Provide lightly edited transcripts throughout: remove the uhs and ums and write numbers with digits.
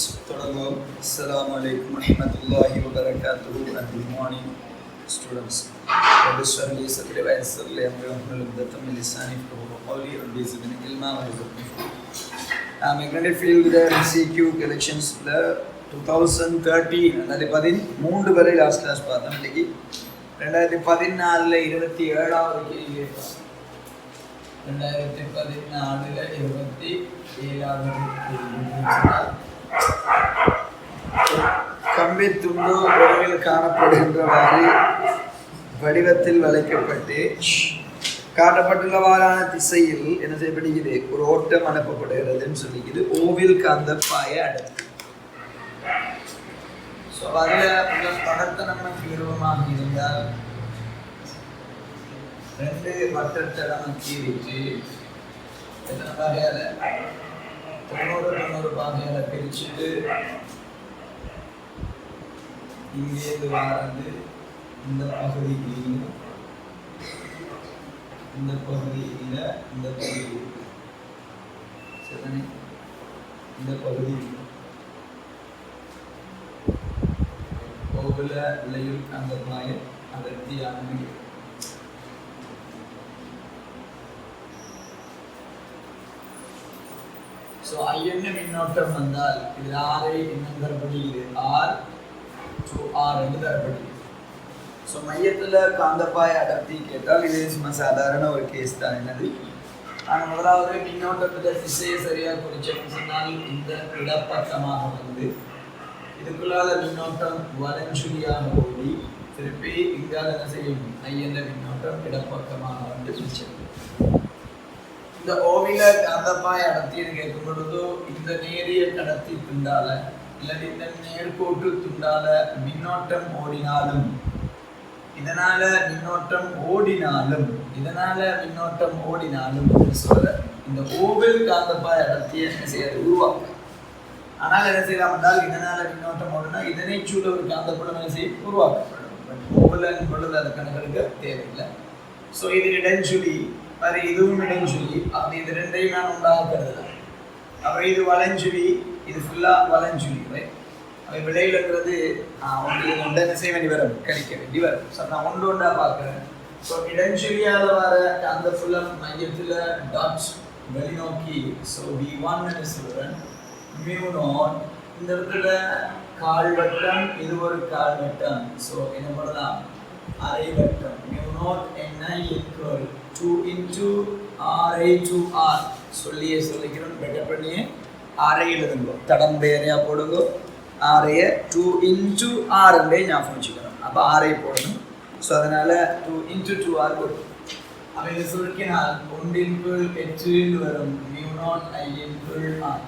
students. Assalamu alaikum warahmatullahi wabarakatuh and good morning students. رب اشرح لي صدري ويسر لي امري واحلل عقدة من لساني يفقهوا قولي رب زدني علما وارزقني. Magnetic field MCQ collections 2013 அதாவது 13 வரை last class பார்த்தோம். இன்னைக்கு 2014ல 27வது கேள்வி கேட்போம். 2014ல 27வது கம்பி துண்டு உலகில் காணப்படுகின்றவாறு வடிவத்தில் வளைக்கப்பட்டு காட்டப்பட்டுள்ளவாறான திசையில் என்ன செய்யப்படுகிறது, ஒரு ஓட்டம் அனுப்பப்படுகிறதுன்னு சொல்லிக்குது. ஓவில் காந்தப்பாய அடர்த்தி. ஸோ அதில் படத்தை நம்ம தீர்வமாக இருந்தால் ரெண்டு வட்டத்தடம் வச்சு எத்தனை பாகையால் 90 பாகையால் பிரிச்சுட்டு இங்கேருந்து வாரது இந்த பகுதிக்கு இந்த பகுதியில் இந்த பகுதி சரிதானே, இந்த பகுதி கோகுல விளையுள் அந்த பாய அடர்த்தியான ஸோ ஐஎன்ன மின்னோட்டம் வந்தால் இது ஆரை என்ன தரப்படுகிறது, ஆர் டு ஆர் என்று தரப்படுகிறது. ஸோ மையத்தில் காந்தப்பாய அடர்த்தி கேட்டால் இது சும்மா சாதாரண ஒரு கேஸ் தான். என்னது, ஆனால் முதலாவது மின்னோட்டத்தில் திசையை சரியாக குறிச்சோம்னு சொன்னால் இந்த இடப்பக்கமாக வந்து இதுக்குள்ளால மின்னோட்டம் வலஞ்சுழியாக ஓடி திருப்பி இங்கால என்ன செய்யும், ஐஎன்ன மின்னோட்டம் இடப்பக்கமாக வந்து குறிச்சோம். இந்த ஓவில காந்தப்பாய அடர்த்தின்னு கேட்கும் பொழுது இந்த நேரிய கடத்தி துண்டால இல்லாட்டி இந்த நேர்கோட்டு துண்டால மின்னோட்டம் ஓடினாலும் இதனால மின்னோட்டம் ஓடினாலும் சொல்ல இந்த ஓவில் காந்தப்பாய அடர்த்தியை என்ன செய்யாது, உருவாக்கும். ஆனால் என்ன செய்யலாம் என்றால் இதனால மின்னோட்டம் ஓடினா இதனை சூழ ஒரு காந்தப்புலம் என்ன செய்யும், உருவாக்கப்படும். பட் ஓவில் பொழுது அது கணக்கெடுக்க தேவையில்லை. ஸோ இது இடஞ்சுழி, அது இதுவும் இடஞ்சுழி. அப்படி இது ரெண்டையும் நான் உண்டாக கருதலாம். அப்புறம் இது வலஞ்சுழி, இது ஃபுல்லாக வலஞ்சுழி. ரைட், அவை விடையில் இருக்கிறது ஒன்று என்ன செய்ய வேண்டி வரும், கணிக்க வேண்டி வரும். ஸோ நான் ஒன்றா பார்க்குறேன். ஸோ இடஞ்சுழியால் வர அந்த ஃபுல்லாக மையத்தில் டாட்ஸ் வெளிநோக்கி. ஸோ V1 சொல்கிறேன், μ0 இந்த இடத்துல கால்வட்டம், இது ஒரு கால்வட்டம். ஸோ என்ன பண்ணலாம், அரை வட்டம். μ0 என்ன equal 2 into RI to R சொல்லிக்கிறோம். பெட்டர் பண்ணியே RI எழுதுங்க, தடம் பேரையா போடுங்க. RI 2 into R ஞாபகம் வச்சுக்கணும். அப்போ RI போடணும். ஸோ அதனால 2 into 2R போடும். அப்போ இதை சுருக்கினால் 1/8 வரும், μ0 I/R.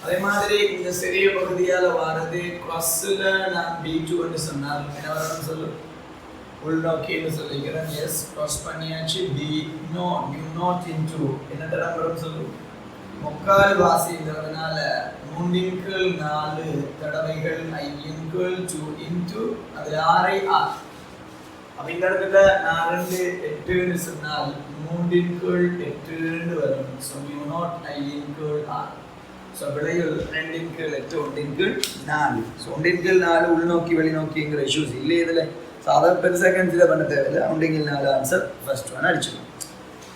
அதே மாதிரி இந்த சிறிய பகுதியால் வாரது க்ராஸில் நான் B2 சொன்னால் என்ன வரணும்னு சொல்லும், உள்நோக்கின்னு சொல்லிக்கிறேன். எஸ், க்ராஸ் பண்ணியாச்சு. μ0 into என்ன தடம் வரும் சொல்லும், முக்கால் வாசிங்கிறதுனால 3/4 தடவைகள் I/2 into அது RI/R. அப்போ இந்த இடத்துல நான் 2/8 சொன்னால் 3/8 வரும். So μ0 I/R. ஸோ விடையில் 2/8 1/4. ஸோ 1/4 உள்நோக்கி வெளிநோக்கிங்கிற இஷ்யூஸ் இல்லை இதில். ஸோ அதை பெருசாக கன்சிடர் பண்ண தேவையில்லை. 1/4 ஆன்சர் ஃபர்ஸ்ட் ஒன் அடிச்சுக்கணும்.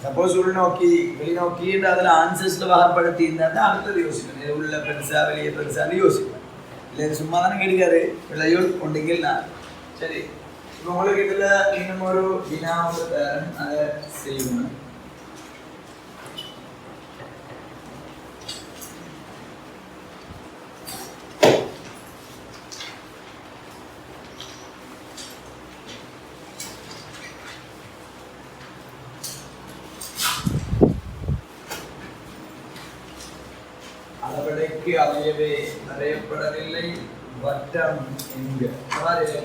சப்போஸ் உள்நோக்கி வெளிநோக்கின்ற அதில் ஆன்சர்ஸில் வகைப்படுத்தி இருந்தால் தான் அடுத்தது யோசிக்கணும். இது உள்ள பெருசா வெளியே பெருசான்னு யோசிக்கணும். இல்லை சும்மா தானே கிடைக்காது. விளையுள் 1/4. சரி, இப்போ உங்களுக்கு இதில் இன்னும் ஒரு வினா தரேன், அதை செய்யணும். அமையவே வரையப்படவில்லை வட்டம் என்க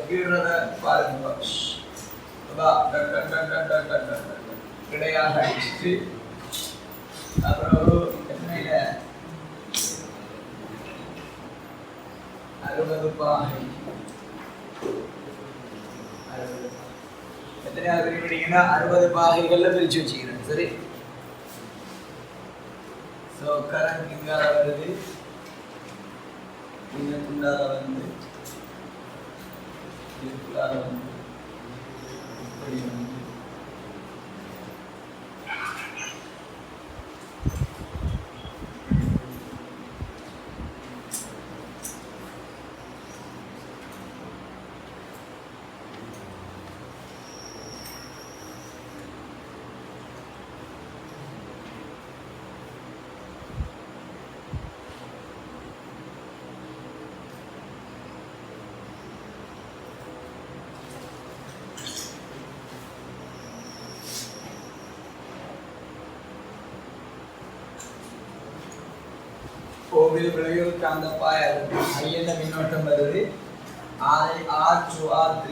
கீழத பாருங்க. கிடையாக அடிச்சுட்டு அப்புறம் ஒரு எத்தனையில 60 பாகை. எத்தனையாவது பிரிக்கிறீங்கன்னா 60 பாகைகள்ல பிரிச்சு வச்சுக்கிறேன். சரி, ஸோ கரண்ட் இங்கே வருது. இதுக்குள்ளார வந்து இதுக்குள்ளார வந்து இப்படி வந்து கோவில் விளையூர் காந்தப்பாய் ஐயன மின்னோட்டம் வருது R2R3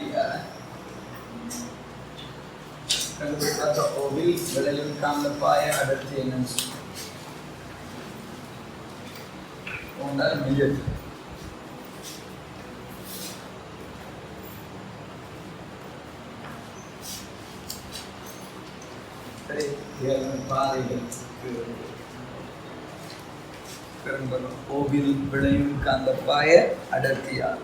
கோவில் விளையூர் காந்தப்பாய அடர்த்தி என்னன்னு சொல்லுங்கள் மில்லட் சரி பாதைகள் கோவில் விளையும் காந்தப்பாய அடர்த்தியார்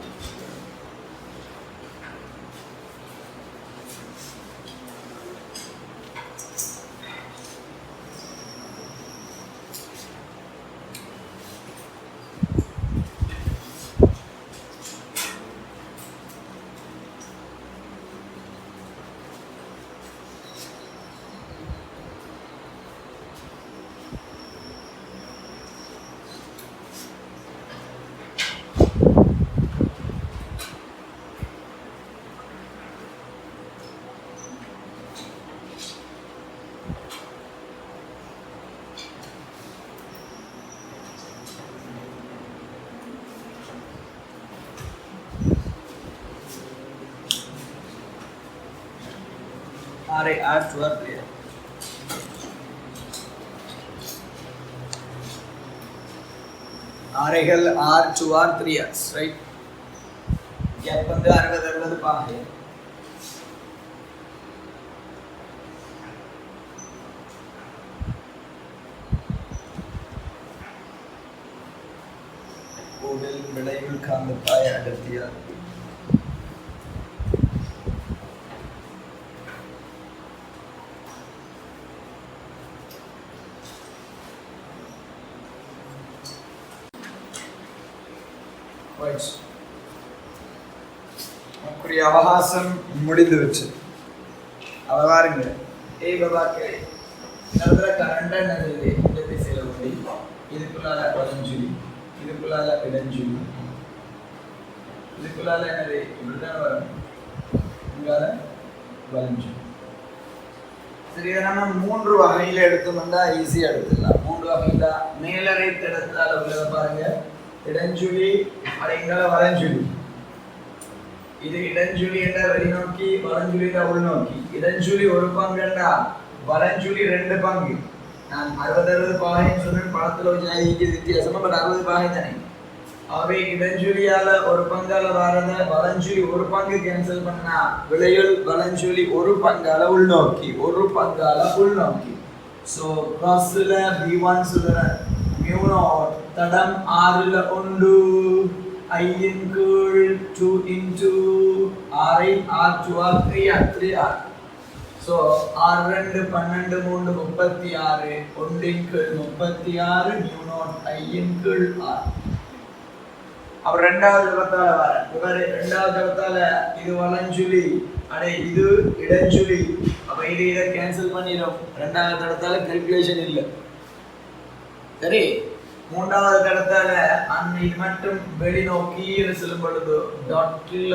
R2R3 ஆரைகள் R2R3 ரைட் கேப் வந்து 60 பாருங்க கோவில் விளைவில் காந்தப்பாய அடர்த்தியார் நமக்குரிய அவகாசம் முடிந்து வச்சு அவ பாருங்க பாபாக்கே நல்ல கரண்ட் என்னது இந்த திசையில ஓடி இதுக்குள்ளால வலஞ்சுழி இதுக்குள்ளால இடஞ்சுழி இதுக்குள்ளால என்னது இப்படிதான் வரும் இங்கால வலஞ்சுழி சரி நம்ம 3 வகையில எடுத்தோம்னா ஈஸியா எடுத்துடலாம் 3 வகையில மேலறை தடத்தால உள்ளத பாருங்க இடஞ்சுழி அடைங்கால வலஞ்சுழி இது இடஞ்சுழி என்ற வெளிநோக்கி வலஞ்சுழி உள்நோக்கி இடஞ்சுழி ஒரு பங்குண்டா வலஞ்சுழி 2 பங்கு நான் 60 பாகைன்னு சொன்னேன் படத்துல வச்சு வித்தியாசமா பட் 60 பாகை தானே அவை இடஞ்சுழியால ஒரு பங்கால வரத வலஞ்சுழி ஒரு பங்கு கேன்சல் பண்ணா விளையுள் வலஞ்சுழி ஒரு பங்கால உள்நோக்கி ஒரு பங்கால உள்நோக்கி சோ கிராஸ்ல v1 சொல்ற mu naught தடம் r ல உண்டு I in கீழ் 2 into r I r2r3 r3r so r2 12 3 36 1 in கீழ் 36 mu naught I in கீழ் r अब இரண்டாவது தடத்தால வர இவரே இரண்டாவது தடத்தால இது வலஞ்சுழி அடே இது இடஞ்சுழி அப்ப இத கேன்சல் பண்ணிரோம் இரண்டாவது தடத்தால கால்குலேஷன் இல்ல சரி மூன்றாவது தடத்தால இது மட்டும் வெளிநோக்கி செல்லும் பொழுது டாட்ல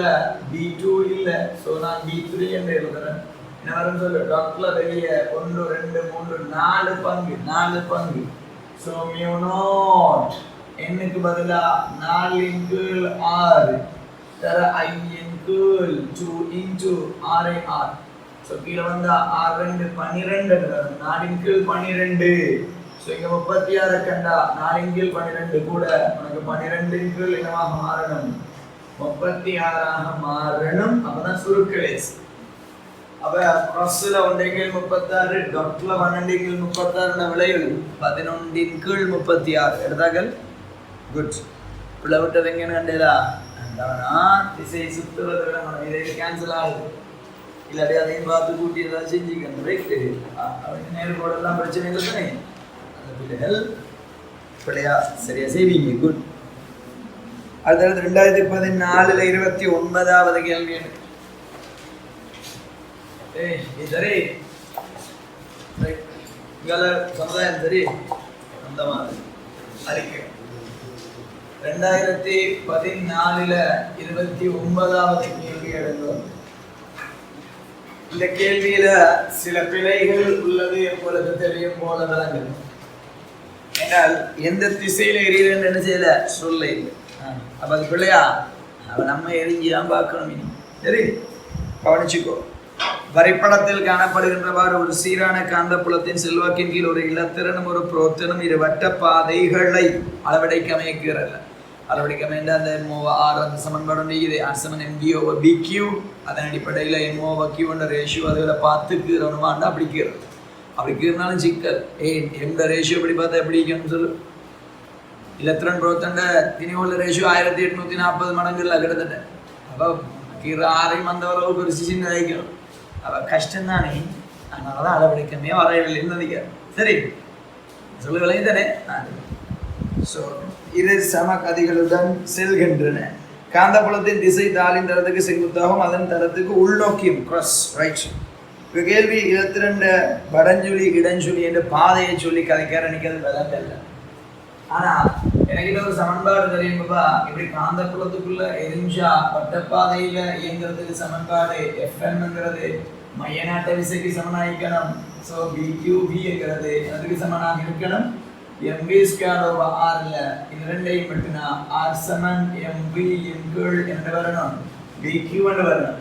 b2 இல்ல சோ நான் b3 என்று எழுதுறேன் என்ன வரும் சொல்ல டாட்ல வெளியே 1 2 3 4 பங்கு சோ mu naught n க்கு பதிலா 4 இன் கீழ் 6 தர I இன் கீழ் 2 into r I r so கீழ வந்தா r2 12 4 இன் கீழ் 12 சோ இங்க 36 கண்டா 4 இன் கீழ் 12 கூட நமக்கு 12 இன் கீழ் என்னவாக மாறணும் 36 ஆக மாறணும் அப்பதான் சுருக்கலேஸ் அப்ப கிராஸ்ல 1 இன் கீழ் 36 டாட்ல 12 இன் கீழ் 36 ன விளையுள் 11 இன் கீழ் 36 எடுத்தார்கள் குட் பிளவிட்டது எங்கன்னு கண்டேடா திசை சுத்துறது விட நம்ம இதை கேன்சல் ஆகுது இல்லாட்டி அதையும் பார்த்து கூட்டி ஏதாவது செஞ்சுக்கணும் ரைட்டு அவனுக்கு நேர்கோடெல்லாம் பிரச்சனை இல்லை தானே அந்த பிள்ளைகள் பிள்ளையா சரியா செய்வீங்க குட். அடுத்தது 2014 29வது கேள்வி சரி சமுதாயம் சரி அந்த மாதிரி அறிக்கை 2014 29வது கேள்வி எடுக்கும். இந்த கேள்வியில சில பிழைகள் உள்ளது எப்பொழுது தெரியும் போல விளங்குது. ஏன்னால் எந்த திசையில எரியலன்னு என்ன செய்யல சொல்ல இல்லை. அப்ப அது பிள்ளையா அவ நம்ம எரிஞ்சுதான் பார்க்கணும். இனி சரி கவனிச்சுக்கோ. வரைபடத்தில் காணப்படுகின்றவாறு ஒரு சீரான காந்தப்புலத்தின் செல்வாக்கின் கீழ் ஒரு இலத்திரனும் ஒரு புரோத்தனும் இரு வட்ட பாதைகளை அளவடைக்க அமைக்கிறது. அளவடைக்க அமைந்த அந்த MO/R அந்த சமன்பாடு நீக்குது. R MD/BQ அதன் அடிப்படையில் MO/Q ரேஷியோ அதில் 10க்கு ரவுண்டுமாண்டா அப்படி கீறது. அப்படி கீறினாலும் சிக்கல் எந்த ரேஷியோ எப்படி பார்த்தா எப்படி இருக்கணும்னு சொல்லு. இலத்திரன் புரோத்தண்ட திணிவுள்ள ரேஷியோ 1840 மடங்குல கிட்டத்தட்ட. அப்போ கீற ஆறையும் அந்த அளவுக்கு ஒரு சின்ன வைக்கணும். அப்போ கஷ்டம் தானே, அதனால தான் அளவடைக்கமே வரையவில்லைன்னு நினைக்கிறேன். சரி சொல்லு விளையும் தானே. ஸோ இரு சமகதிகளுடன் செல்கின்றன. காந்தப்புலத்தின் திசை தாளின் தரத்துக்கு செங்குத்தாகவும் அதன் தரத்துக்கு உள்நோக்கியும் கிராஸ் ரைட். இப்போ கேள்வி இலத்திரண்ட வடஞ்சுழி இடஞ்சுழி என்ற பாதையை சொல்லி கதைக்கார நினைக்கிறது விளங்கல்ல. ஆனால் எனக்கு ஒரு சமன்பாடு தெரியுமாப்பா. இப்படி காந்தப்புலத்துக்குள்ள எரிஞ்சா வட்டப்பாதையில இயங்குறதுக்கு சமன்பாடு FMங்கிறது மையநாட்ட விசைக்கு சமனாயிக்கணும். ஸோ BQB அதுக்கு சமனாக இருக்கணும். MV²/R இது ரெண்டையும் மட்டும்னா R சமன் MV என்று வரணும். BQ என்று வரணும்.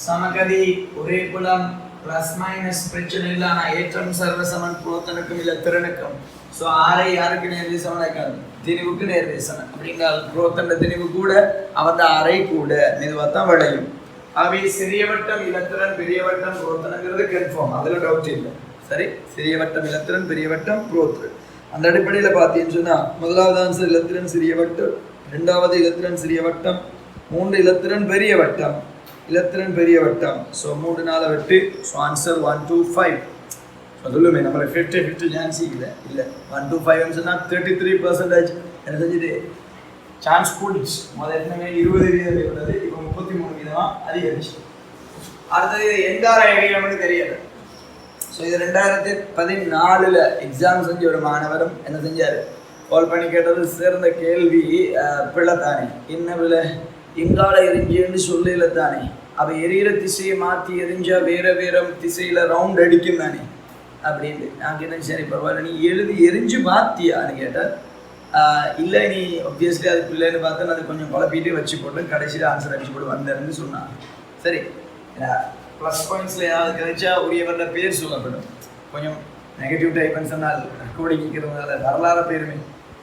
சமகதி ஒரே புலம் பிளஸ் மைனஸ் பிரச்சனை இல்லை. ஆனால் ஏற்றம் சர்வ சமன் புரோத்தனுக்கும் இல்லை திறனுக்கும். ஸோ ஆரை யாருக்கு நேர்வே சமனாக்காது திணிவுக்கு நேர்வே சமன். அப்படிங்கிறால் புரோத்தண்ட திணிவு கூட அவன் அரை கூட மெதுவாக தான் விளையும். அவை சிறிய வட்டம் இலத்திரன் பெரிய வட்டம் புரோத்தனுங்கிறது கன்ஃபார்ம், அதில் டவுட் இல்லை. சரி சிறிய வட்டம் இலத்திரன் பெரிய வட்டம் புரோத்தன். அந்த அடிப்படையில் பார்த்தீங்கன்னு சொன்னால் முதலாவது ஆன்சர் இலத்திரன் சிறிய வட்டம், ரெண்டாவது இலத்திரன் சிறிய வட்டம், 3 இலத்திரன் பெரிய வட்டம், இலத்திரன் பெரிய வட்டம். ஸோ 3 4 8. So answer 1 2 5. சொல்லுமே நம்மளுக்கு 50-50 சான்ஸ் இல்லை. 1 2 5 சொன்னால் 33% என்ன செஞ்சுது சான்ஸ் கூடிச்சு. முதல்ல 20% உள்ளது, இப்போ 33% அதிகரிச்சு. அடுத்தது எந்தார ஐடியான்னு தெரியல. ஸோ இது 2014 எக்ஸாம் செஞ்ச ஒரு மாணவரும் என்ன செஞ்சார் கால் பண்ணி கேட்டது சேர்ந்த கேள்வி பிள்ளை தானே என்ன பிள்ளை எங்கால எரிஞ்சுன்னு சொல்லல தானே. அவ எரியிற திசையை மாற்றி எரிஞ்சா வேற வேற திசையில ரவுண்ட் அடிக்கும் தானே அப்படின்ட்டு. நான் கேட்டேன் சரி பரவாயில்ல நீ எழுதி எரிஞ்சு மாத்தியான்னு கேட்டால் இல்லை நீ ஒப்வியஸ்லி அது பிள்ளைன்னு பார்த்தா அது கொஞ்சம் குழப்பிட்டு வச்சு போட்டு கடைசியில் ஆன்சர் அடிச்சு போட்டு வந்தேன்னு சொன்னான். சரி ப்ளஸ் பாயிண்ட்ஸில் ஏதாவது கிடைச்சா உரியவரோட பேர் சொல்லப்படும். கொஞ்சம் நெகட்டிவ் டைப்னு சொன்னால் கோடிக்கிறதுனால வரலாறு பேருமே,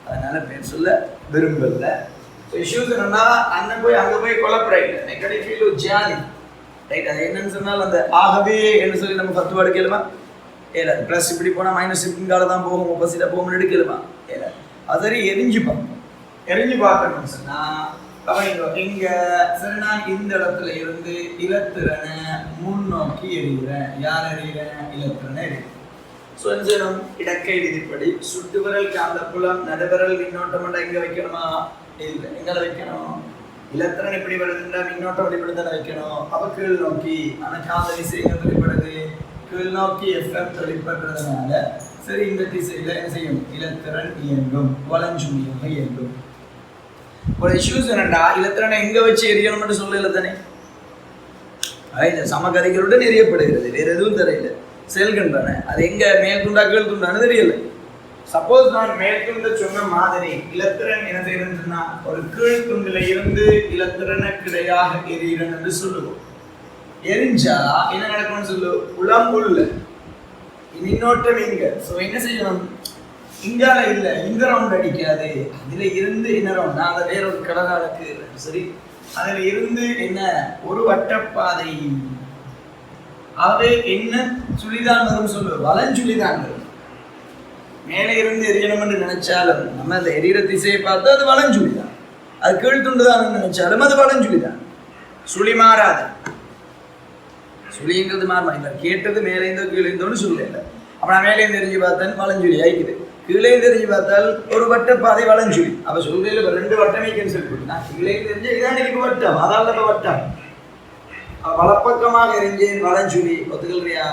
அதனால பேர் சொல்ல விரும்பல. ஸோ இஷ்யூஸ் என்னன்னா அண்ணன் போய் அங்கே போய் குழப்பறாங்க நெகட்டிவ் ஃபீல் ஒரு ஜாதி ரைட். அது என்னன்னு சொன்னால் அந்த ஆகவே என்ன சொல்லி நம்ம 10 வார்டு கேளுமா ஏல ப்ளஸ் இப்படி போனால் மைனஸ் இப்படிங்கால தான் போகும் ஆப்போசிட்டாக போகணும்னு எடுக்கலுமா ஏல அது எரிஞ்சு பார்க்கணும். எரிஞ்சு பார்க்கணும்னு சொன்னால் இங்க சரி நான் இந்த இடத்துல இருந்து இலத்திரனை முன்னோக்கி எறிகிறேன். யார் எறிகிறேன்? இலத்திரனை எறிகிறேன். ஸோ என்ன செய்யணும்? இடக்கை விதிப்படி சுட்டு விரல் காந்தப்புலம் நடுவிரல் மின்னோட்டம் எங்க வைக்கணுமா? இல்லை எங்களை வைக்கணும். இலத்திரன் எப்படி வருதுன்னா மின்னோட்டம் வெளிப்படுத்த வைக்கணும். அப்ப கீழ் நோக்கி ஆனால் காந்த விசை எங்க வெளிப்படுது? கீழ் நோக்கி FM வெளிப்படுறதுனால சரி இந்த திசையில என்ன செய்யும்? இலத்திரன் இயங்கும், வலஞ்சுழியாக இயங்கும். ஒரு இஷ்யூஸ் என்னண்டா இலத்திரனை எங்க வச்சு எரியணும்னு சொல்லல தானே. சமகதிகளுடன் எரியப்படுகிறது, வேற எதுவும் தெரியல. செல்கின்றன அது எங்க மேல் துண்டா கீழ் துண்டான்னு தெரியல. சப்போஸ் நான் மேல் துண்ட சொன்ன மாதிரி இலத்திரன் என்ன செய்யறதுன்னா ஒரு கீழ் துண்டுல இருந்து இலத்திரனை கிடையாக எரியணும் என்று சொல்லுவோம். எரிஞ்சா என்ன நடக்கும்னு சொல்லு புலம்புள்ள மின்னோட்டம் இங்க. ஸோ என்ன செய்யணும்? இங்கால இல்லை இந்த ரவுண்ட் அடிக்காது, அதுல இருந்து என்ன ரவுண்ட் நான் அதை வேற ஒரு கடலாளுக்கு சரி அதுல இருந்து என்ன ஒரு வட்டப்பாதை அவை என்ன சுழிதான் வரும் சொல்லு வலஞ்சுழிதான் வரும். மேலே இருந்து எரியணும் என்று நினைச்சாலும் நம்ம அந்த எரியிற திசையை பார்த்தா அது வலஞ்சுழிதான். அது கீழ்த்துண்டுதான் நினைச்சாலும் அது வளஞ்சுழி தான். சுழி மாறாது. சுழிங்கிறது மாறுமா இல்லை, கேட்டது மேலேந்தோ கீழேந்தோன்னு சொல்லல. அப்ப நான் மேலேந்து எரிஞ்சு பார்த்தேன் வளஞ்சுழி ஆயிக்குது, கீழேந்து எரிஞ்சு பார்த்தால் ஒரு வட்ட பாதை வளஞ்சுழி. அப்ப சொல்றதுல 2 வட்டமே கேன்சல் பண்ணி நான் கீழேந்து எரிஞ்சு இதான் எனக்கு வட்டம், அதால் வட்டம். வலப்பக்கமாக எரிஞ்சேன் வளஞ்சுழி ஒத்துக்கலையா?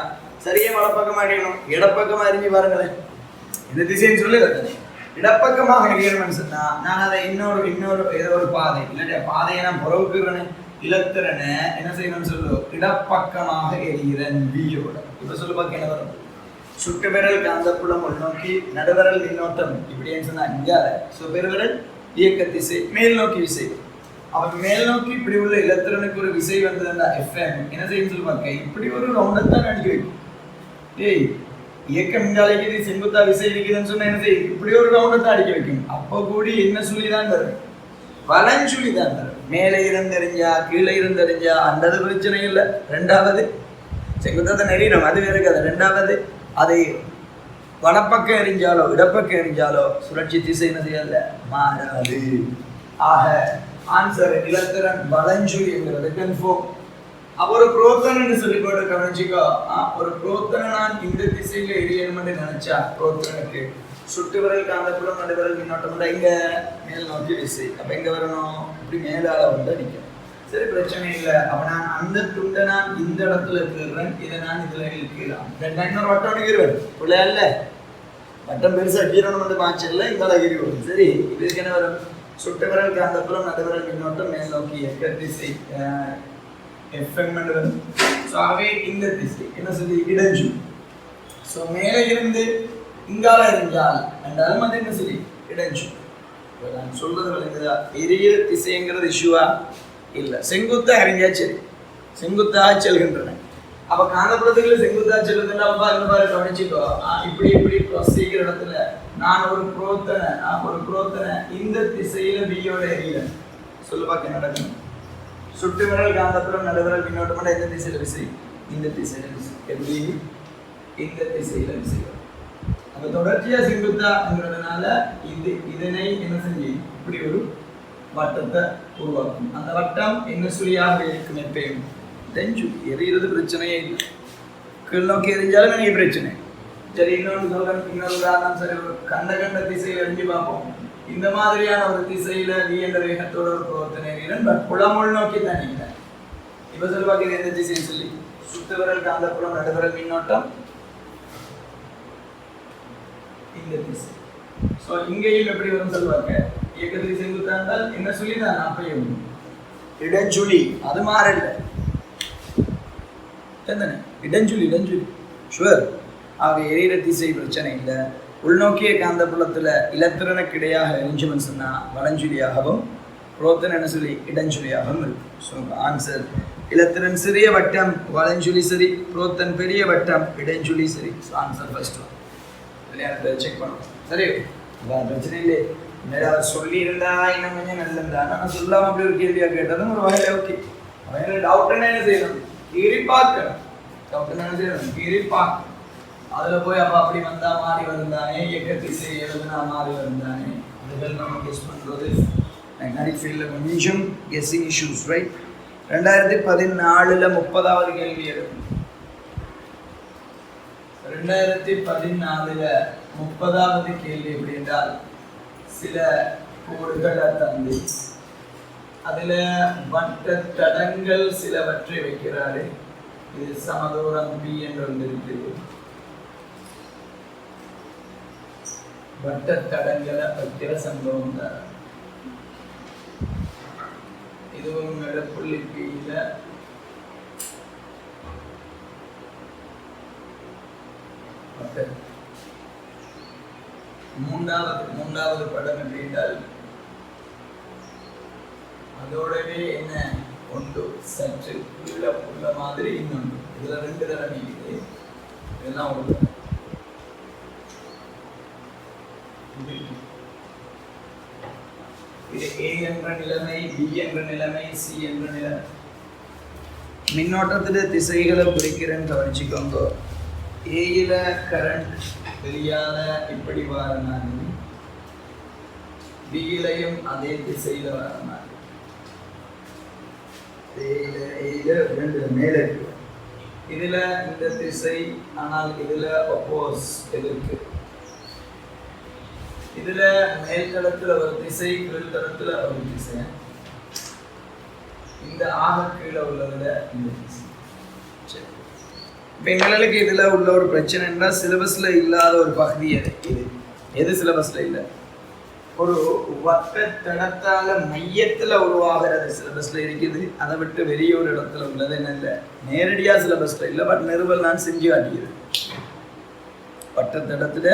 சரியா வலப்பக்கமாக எரியணும், இடப்பக்கமா எரிஞ்சு பாருங்களேன். இந்த திசைன்னு சொல்லி இடப்பக்கமாக எரியணும்னு சொன்னா நான் அதை இன்னொரு ஏதோ ஒரு பாதை இல்லாட்டியா பாதையை நான் புறவுக்குறேன்னு இலத்திரனை என்ன செய்யணும்னு சொல்லு, இடப்பக்கமாக எரிகிறேன் வியோட. இப்ப சொல்லு பார்க்க என்ன வரும்? சுட்டு விரல் காந்தப்புலம் உள்நோக்கி, நடுவிரல் மின்னோட்டம் இப்படின்னு சொன்னா இங்கால. பெருவிரல் இயக்க திசை, மேல் நோக்கி விசை. அப்ப மேல் நோக்கி இப்படி உள்ள இலத்திரனுக்கு ஒரு விசை வந்ததுன்னா FM என்ன செய்யும் சொல்லு பார்க்க, இப்படி ஒரு ரவுண்டத்தான் அடிக்க வைக்கும். ஏய் இயக்கம் இங்காலைக்கு செங்குத்தா விசை இருக்குதுன்னு சொன்னா என்ன செய்யும், இப்படி ஒரு ரவுண்டத்தான் அடிக்க வைக்கும். அப்போ கூடி என்ன சுழிதான் வரும், வலஞ்சுழி தான் வரும். மேலே இருந்தறிஞ்சா கீழே இருந்தறிஞ்சா அந்தது பிரச்சனை இல்லை. 2வது செங்குத்தத்தை நெறியணும், அது வேறு கதை. 2வது அதை வலப்பக்கம் எரிஞ்சாலோ இடப்பக்கம் எரிஞ்சாலோ சுழற்சி திசை என்ன செய்யல, மாறாது. ஆக ஆன்சர் இலத்திரன் வலஞ்சுழிங்கிறது கன்ஃபார்ம். அப்போ ஒரு புரோத்தனன்னு சொல்லி போட்டு கவனிச்சுக்கோ. ஒரு புரோத்தனை நான் இந்த திசையில எரியணும்னு நினைச்சா புரோத்தனுக்கு சுட்டு விரல் காந்தப்புலம் நடுவிரல் மின்னோட்டம் இங்க மேல் நோக்கி விசை. அப்ப எங்க வரணும், இப்படி மேலால வந்து நிற்கும். சரி பிரச்சனை இல்லை. அப்ப நான் அந்த துண்டை நான் இந்த இடத்துல இருக்கிறேன், இதை நான் இதுல இழுக்கலாம். இன்னொரு வட்டம் அடிக்கிறேன் பிள்ளையா இல்ல, வட்டம் பெருசா அடிக்கிறோம் வந்து மாச்சல்ல, இந்த அழகிரி. சரி இதுக்கு என்ன வரும், சுட்டு விரல் காந்தப்புலம் நடுவிரல் மின்னோட்டம் மேல் நோக்கி இயக்க திசை FM வரும். ஆகவே இந்த திசை என்ன சொல்லி இடஞ்சு. மேலே இருந்து இங்கால எரிஞ்சால் என்றாலும் அது என்ன சொல்லி இடஞ்சு. நான் சொல்றது விளங்குதா? எரிய திசைங்கிறது இஷ்யூவா இல்லை, செங்குத்தா எரிஞ்சா சரி, செங்குத்தாக செல்கின்றன. அப்ப காந்தப்புலத்துக்குள்ள செங்குத்தா செல்லுதுன்னா கவனிச்சுக்கோ. இப்படி சீக்கிர இடத்துல நான் ஒரு புரோத்தனை இந்த திசையில பியோட எரியல சொல்லு பார்க்க நடக்கும். சுட்டு விரல் காந்தப்புலம் நடுவிரல் மின்னோட்டம் எந்த திசையில விசை, இந்த திசையில விசை. எப்படி இந்த திசையில விசை. அப்ப தொடர்ச்சியா செங்குத்தாங்கிறதுனால இதனை என்ன செஞ்சு இப்படி ஒரு வட்டத்தை உருவாக்கும். அந்த வட்டம் என்ன சுழியாக இருக்கும், எப்பயும் தெரிஞ்சு எரிகிறது பிரச்சனையே இல்லை. கீழ் நோக்கி எரிஞ்சாலும் எனக்கு பிரச்சனை. சரி இன்னொன்று சொல்றேன், இன்னொரு உதாரணம். சரி ஒரு கண்ட திசையில எரிஞ்சு பார்ப்போம். இந்த மாதிரியான ஒரு திசையில நீ என்ற வேகத்தோட ஒரு பிரவர்த்தனை எறிகிறேன், பட் புலமுள் நோக்கி தான் நீங்க. இப்ப சொல்லுவாங்க எந்த திசைன்னு சொல்லி, சுத்து விரல் காந்தப்புலம் நடுவிரல் மின்னோட்டம் இந்த திசை. இங்கேயும் எப்படி வரும் சொல்லுவாங்க, இயக்கத்தில் செங்குத்தா இருந்தால் என்ன சொல்லிதான் அப்பயும் இடஞ்சுழி, அது மாறல இடஞ்சுழி ஷுவர். ஆக எரியிற திசை பிரச்சனை இல்லை. உள்நோக்கிய காந்தப்புலத்துல இலத்திரனுக்கு இடையாக எரிஞ்சுமன் சொன்னா வலஞ்சுழியாகவும் புரோத்தன் என்ன சொல்லி இடஞ்சுழியாகவும் இருக்கும். ஆன்சர் இலத்திரன் சிறிய வட்டம் வலஞ்சுழி சரி, புரோத்தன் பெரிய வட்டம் இடஞ்சுழி சரி. Answer first one. செக் பண்ணுவோம். சரி பிரச்சனை இல்லை. அவர் சொல்லியிருந்தா இன்னும் கொஞ்சம் நல்லதா, நான் சொல்லாம அப்படி ஒரு கேள்வியா கேட்டதும் ஒரு வகையில ஓகே. வகையில டவுட்னா என்ன செய்யணும், கீறி பார்க்கணும். டவுட்னா என்ன செய்யணும், கீறி பார்க்கணும். அதுல போய் அப்ப அப்படி வந்தா மாறி வருந்தானே, இயக்க திசை எழுதுனா மாறி வருந்தானே, அதுகள் நம்ம கெஸ் பண்றது மேக்னெட்டிக் ஃபீல்ட்ல கொஞ்சம் கெஸ்ஸிங் இஷ்யூஸ் ரைட். 2014 30வது கேள்வி எழுதும். 2014 30வது கேள்வி எப்படி என்றால், சில கோடுகளை தந்து அதுல வட்ட தடங்கள் சிலவற்றை வைக்கிறாரு. இது சமதூரம் B என்று ஒன்று இருக்குது. வட்ட தடங்களை வைக்கிற சம்பவம் தான் இதுவும். புள்ளி Bல மூன்றாவது படம் என்றால் அதோடவே என்ன ஒன்று சற்று உள்ள மாதிரி இன்னொன்று. இதுல 2 தடவை இருக்குது. இதெல்லாம் ஒரு இது A என்ற நிலைமை, B என்ற நிலைமை, C என்ற நிலைமை. மின்னோட்டத்தில திசைகளை குறிக்கிறேன்னு கவனிச்சுக்கோங்க. Aல கரண்ட் வெளியால இப்படி வரணும், பியிலையும் அதே திசையில வர மாதிரி ரெண்டு மேல இருக்கு. இதுல இந்த திசை, ஆனால் இதுல ஒப்போஸ் எதிர்க்கு. இதுல மேல் தளத்துல ஒரு திசை, கீழ் தளத்துல ஒரு திசை. இந்த ஆக கீழே உள்ளதுல இந்த திசை. இப்ப எங்களுக்கு இதுல உள்ள ஒரு பிரச்சனை என்றால் சிலபஸ்ல இல்லாத ஒரு பகுதி எது சிலபஸ்ல இல்லை. ஒரு வட்ட தடத்தால மையத்துல உருவாகிறது சிலபஸ்ல இருக்குது. அதை விட்டு வெளியே ஒரு இடத்துல உள்ளது என்ன இல்லை, நேரடியா சிலபஸ்ல இல்லை. பட் நிறுவல் நான் செஞ்சு காட்டிக்கிறேன். வட்ட தடத்துல